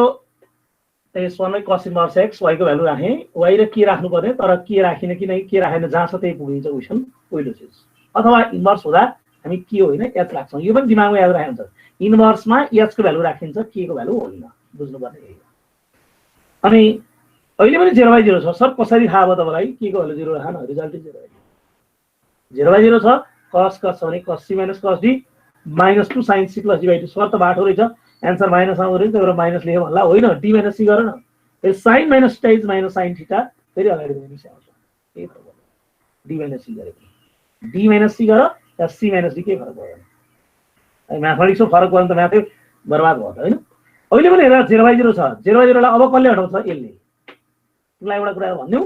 यस वानमै cos inverse x y को value राखे y र के राख्नु पर्ने तर के राखिन किन के राखेन जहाँ छ त्यही पुगिन्छ क्वेशन पहिलो चीज अथवा इन्भर्स हुँदा हामी के होइन h राख्छौं यो पनि दिमागमा याद राख्नु हुन्छ इन्भर्समा h को भ्यालु राखिन्छ k को भ्यालु होइन बुझ्नु पर्ने यही हो अनि अहिले पनि 0/0 छ सर कसरी थाहा भयो तपाईलाई के को भ्यालु 0 राख्न रिजल्ट 0/0 छ cos छ भने cos c minus cos d minus 2 sin c plus d by 2 शर्त बाटो रहेछ आन्सर माइनस आउँछ रहेछ तर माइनस लेख्यो भन्ला होइन d minus c गर न यो sin minus theta is minus sin theta फेरि अगाडि माइनस आउँछ के फरक पर्छ d minus c गरेको d minus c गर या c minus d के फरक पर्दैन अनि म्याथमेटिक्सको फरक पर्न त म्याथै बर्बाद भयो त हैन अहिले पनि हेर 0/0 छ 0/0 लाई अब कसले हटाउँछ यसले तिमीलाई एउटा कुरा भन्नु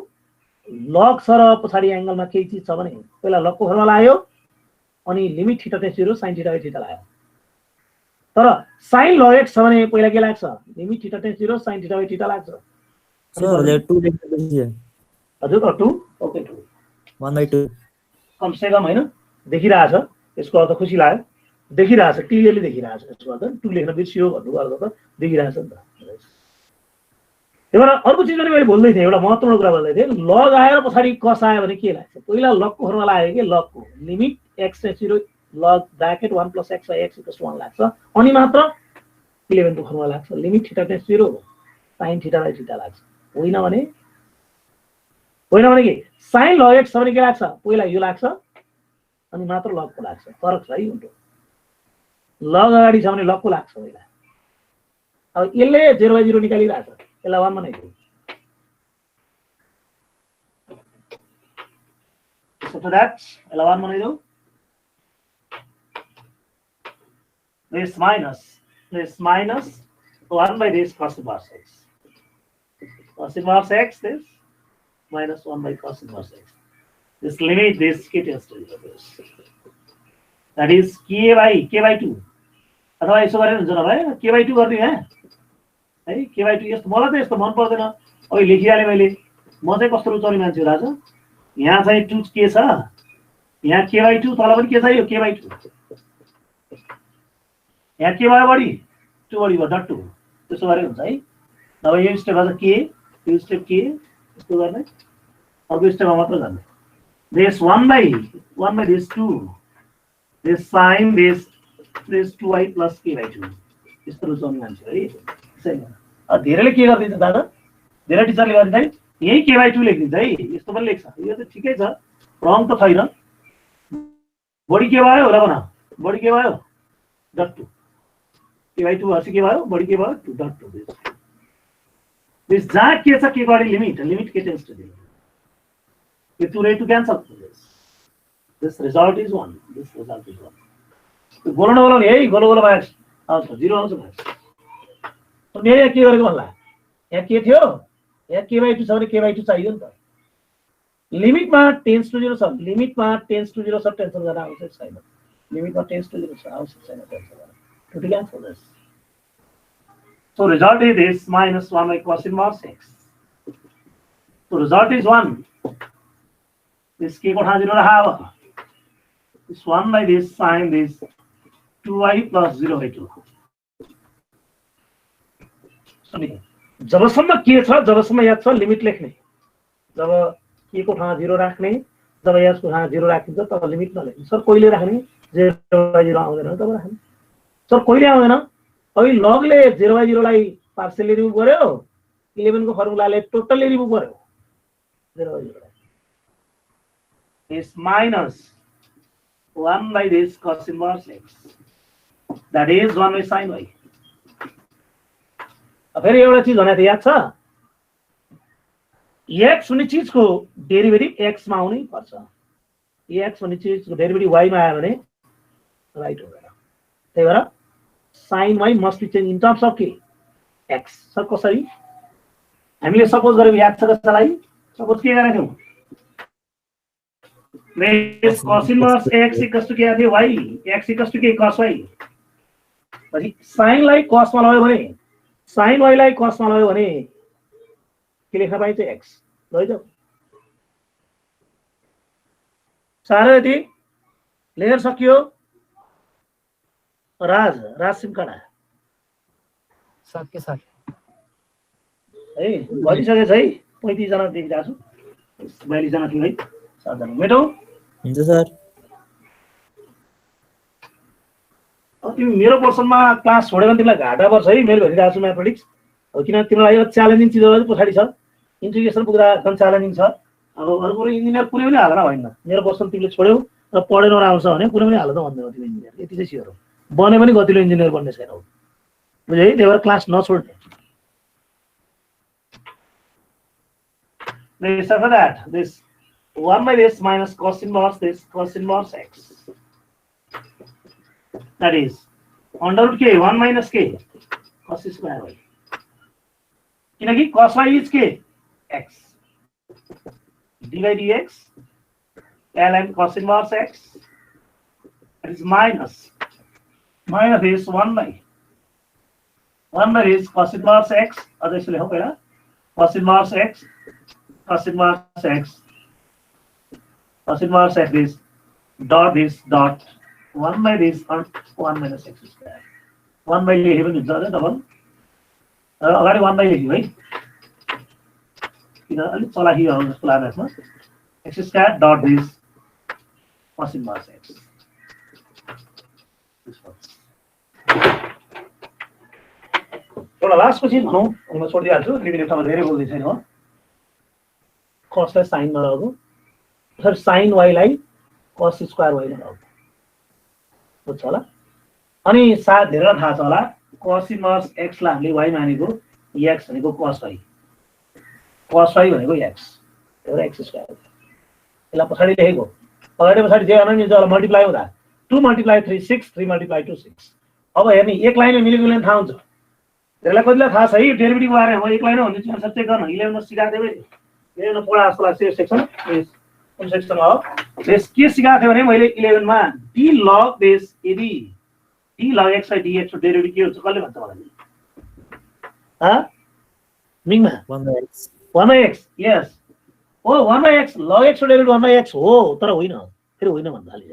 लग छ र पछाडी एंगलमा केही चीज छ भने पहिला लगको फर्मुला आयो अनि limit theta tends 0 sin theta by theta लाग्यो तर sin log x छ भने पहिला के लाग्छ limit theta tends 0 sin theta by theta लाग्छ सर ले 2 लेख्नु हजुर 2 ओके 2 1/2 कम से कम हैन देखिरहेछ यसको अर्थ खुसी लाग्यो देखिरहेछ क्लियरली देखिरहेछ यसको अर्थ 2 लेख्न बिर्सियो भन्नुको अर्थ त देखिरहेछ नि त एउटा अर्को चिज पनि मैले बोल्दै थिएँ, एउटा महत्त्वपूर्ण कुरा बोल्दै थिएँ। लग आएर पछाडि कस आयो भने के लाग्छ? पहिला लगको फर्मुला आयो कि लगको limit x → 0 log bracket 1 + x / x = 1 लाग्छ, अनि मात्र 11 को फर्मुला लाग्छ। लिमिट थीटा → 0 sin θ/θ लाग्छ। होइन भने के sin log x भने के लाग्छ? पहिला यो लाग्छ अनि मात्र लगको लाग्छ। फरक छ है उल्टो। लग अगाडि छ भने लगको लाग्छ पहिला। अब यसले 0/0 निकालिरहेछ, यसलाई 1 बनाइदियो। So that यसलाई 1 बनाइदियो। This minus 1 by this cos inverse x. Cos inverse x, this minus 1 by cos inverse x. This limit this k tends to 0. That is k by 2. अथवा यसो गरेर हुन्छ न भाइ, k by 2 गर्दिनु है k by 2। यस्तो मलाई त यस्तो मन पर्दैन। अब लेखिहाले मैले। म चाहिँ कस्तो रुचाउने मान्छे हो राजा? यहाँ चाहिँ 2 के छ, यहाँ k by 2, तल पनि के छ यो k by 2। यहाँ के भयो बढी 2 बढी भयो डट 2। त्यसो गरे हुन्छ है। अब यो स्टेप अझ के, यो स्टेप के यस्तो गर्ने, अर्को स्टेपमा मात्र जाने। this 1 by this 2, this sin this 2y plus k by 2। यस्तो रुचाउने मान्छे है। सही हो। धेरैले के गर्दिन्छ दादा? धेरै टिचरले गर्दिन्छ है, यही k by 2 लेखिदिन्छ है। यस्तो पनि लेख्छ, यो त ठिकै छ, रङ त छैन। बढी के भयो होला भन, बढी के भयो डट 2। k by 2 हर्ष के भयो, बढी के भयो 2 डट 2। दिस जहाँ के छ के को लिमिट के टेन्स टु 0। ये 2 to cancel this result is 1। this result is 1। तो बोल्नु यही गोलो मार्क्स आउँछ, 0 आउँछ मार्क्स। तो यहाँ के गरेको भन्ला? यहाँ के थियो? यहाँ k by 2 छ भने k by 2 चाहियो नि त। लिमिटमा टेन्स टु 0 छ, लिमिटमा टेन्स टु 0 छ, टेन्सन गर्न आवश्यक छैन। लिमिटमा टेन्स टु 0 छ, आवश्यक छैन टेन्सन गर्न। To cancel this. So result is this minus 1 by cos inverse x. So result is 1. This k को ठाउँ 0 राखा। This 1 by this sin this 2y plus 0/2। जबसम्म के छ, जबसम्म याद छ लिमिट लेख्ने। जब के को ठाउँ 0 राख्ने, जब याद को ठाउँ 0 राखिन्छ तब लिमिट नलेख्ने। सर कहिले राख्ने? 0/0 आउँदैन तब राख्ने। सर कहिले आउँदैन? अब लगले 0/0 लाई पार्शियली रिमुभ गर्यो, 11 को फर्मुलाले टोटली रिमुभ गर्यो 0/0 लाई। This minus 1 by this cos inverse x, that is 1 by sin y। अब फेरि एउटा चीज भनेको याद छ, x भन्ने चीजको डेरिभेटिभ x मा आउनै पर्छ। x भन्ने चीजको डेरिभेटिभ y मा आयो भने राइट हुँदैन। त्यही भएर sin y must be changed in terms of k x। Sir कसरी? हामीले सपोज गरेको याद छ कसलाई? सपोज के गरेको थियौ? This cos inverse x equals to क्या थियो? y। x equals to k cos y। पछि sin लाई cos मा लगायो भने, sin y लाई cos मा लगायो भने के लेख्न पाइन्छ? x। लैजाऊ। सारो यति लेखेर सकियो। राज सिमकाडा सक्यो सर है, भइसकेको छ है। 35 जना देखिरहेको छु, 42 जना थियो है, 7 जना मेटौ। हुन्छ सर। तिमी मेरो पोर्सनमा क्लास छोड्यो भने तिमीलाई घाटा पर्छ है। मैले भनिरहेको छु म्याथमेटिक्स। अब किन तिमीलाई यो च्यालेन्जिङ चिजहरु पछाडी छ, इन्टिग्रेसन पुग्दा एकदम च्यालेन्जिङ छ। अब अर्को इन्जिनियर कुनै पनि हाल्न भएन। मेरो पोर्सन तिमीले छोड्यौ र पढेर आउँछ भने कुनै पनि हाल्न भन्दैन तिमी इन्जिनियर। यति चाहिँ स्योर हो। बने पनि गतिलो इन्जिनियर बन्ने छैन। बुझ्यौ है? त्यही भएर class नछोड्ने। This after that, this 1 by this minus cos inverse this cos inverse x. That is under root k 1 minus k cos square y. किनकि cos y is k x. d by dx ln cos inverse x, that is minus this 1 by this cos inverse x, अझ यसो लेखौँ पहिला, cos inverse x is dot 1 by this or 1 minus x square. 1 by लेखे पनि हुन्छ अरे double. अगाडि 1 by लेख्यो है। किन अलिक चलाखी हो जस्तो लाग्छ x square dot this cos inverse x एउटा लास्टको चिज भनौँ अनि म छोडिदिइहाल्छु लिमिट ठाउँमा धेरै बोल्दै छैन हो cosलाई sin मा लगाएको सरी sin y लाई cos स्क्वायर y मा लगाएको बुझ्छ होला अनि सायद धेरैलाई थाहा छ होला cos इन्भर्स x लाई हामीले y मानेको x भनेको cos y भनेको x एउटा x स्क्वायर यसलाई पछाडि लेखेको अगाडि पछाडि जे गर्न मिल्छ होला मल्टिप्लाई हुँदा 2 × 3 6 3 × 2 6 अब हेर्ने एक लाइनमा मिलेको मिलेन थाहा हुन्छ त्यसलाई कतिलाई थाहा छ है डेरिभेटिभ बारे म एक लाइनमा भन्दिन्छु आन्सर चेक गर्न 11 मा सिकाएको थिएँ मैले 11 मा पढा जस्तो लाग्छ यो सेक्सन कुन सेक्सनमा हो त्यस के सिकाएको थिएँ भने मैले 11 मा d log बेस यदि d log x by dx को डेरिभेटिभ के हुन्छ कसले भन्छ मलाई मिङमा 1/x 1/x यस हो 1/x log x को डेरिभेटिभ 1/x हो तर होइन फेरि होइन भन्न थाले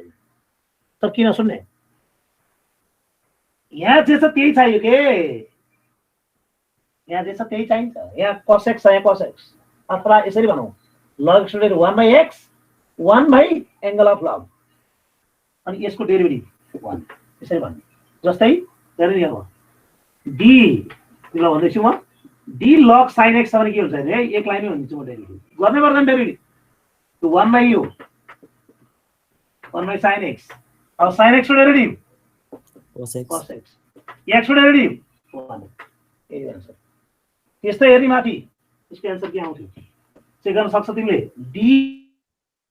तर किन सुन्ने यहाँ जे छ त्यही चाहियो के यहाँ जे छ त्यही चाहिन्छ यहाँ cos x छ यहाँ cos x अथवा यसरी भनौँ log x को derivative 1/x 1/angle of log अनि यसको डेरिभेटिभ 1 यसरी भन्नु जस्तै हेर्नु यहाँ d ल भन्दैछु म d log sin x भने के हुन्छ भने एक लाइनमै भनिदिन्छु म डेरिभेटिभ गर्नै पर्दैन डेरिभेटिभ 1/u 1/sin x अब sin x को derivative cos x cos x x को डेरिभेटिभ 1 यही आन्सर त्यस्तै हेर्ने माथि यसको आन्सर के आउँथ्यो चेक गर्न सक्छ तिमीले d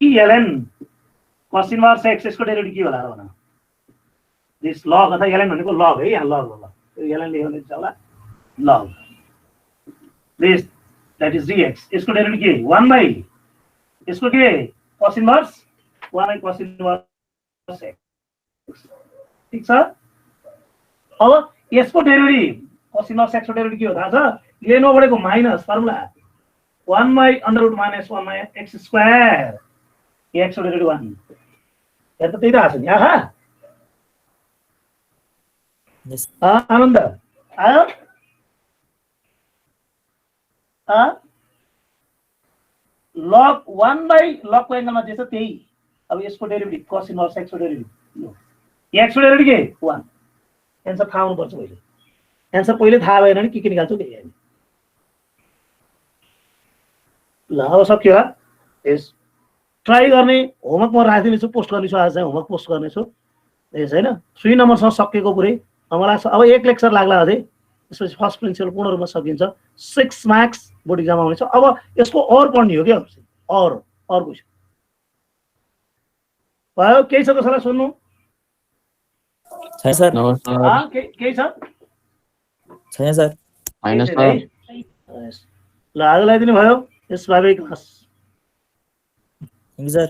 ln cos inverse x यसको डेरिभेटिभ के होला र भन दिस log अथवा ln भनेको log है यहाँ log होला यो ln लेख्नु हुन्छ होला log this that is dx यसको डेरिभेटिभ के 1 यसको के cos inverse 1 cos inverse x ठीक छ अब यसको डेरिभेटिभ cos इन्भर्स x को डेरिभेटिभ के हो थाहा छ लेनो बढेको minus formula 1/√- 1/x square x को डेरिभेटिभ 1 यहाँ त त्यही त आछ नि आहा yes आनन्द आयो log 1/log को एंगलमा जे छ त्यही अब यसको डेरिभेटिभ cos इन्भर्स x को डेरिभेटिभ x को डेरिभेटिभ के 1 आन्सर थाहा हुनुपर्छ पहिले आन्सर पहिले थाहा भएन भने के निकाल्छौ के हामी ल अब सक्यो यस ट्राई गर्ने होमवर्क म राखिदिनेछु पोस्ट गर्नेछु आज चाहिँ होमवर्क पोस्ट गर्नेछु यस हैन 3 नम्बरसँग सकेको पुरै मलाई अब एक लेक्चर लाग्ला अझै त्यसपछि फर्स्ट प्रिन्सिपल पूर्ण रूपमा सकिन्छ 6 मार्क्स बोर्ड एक्जाम आउनेछ अब यसको और पढ्ने हो के और क्वेशन भयो केही छ कसैलाई सुन्नु छैन सर केही छ छैन सर होइन सर ल आज लगाइदिनु भयो यस बाबे क्लास थ्याङ्क यू सर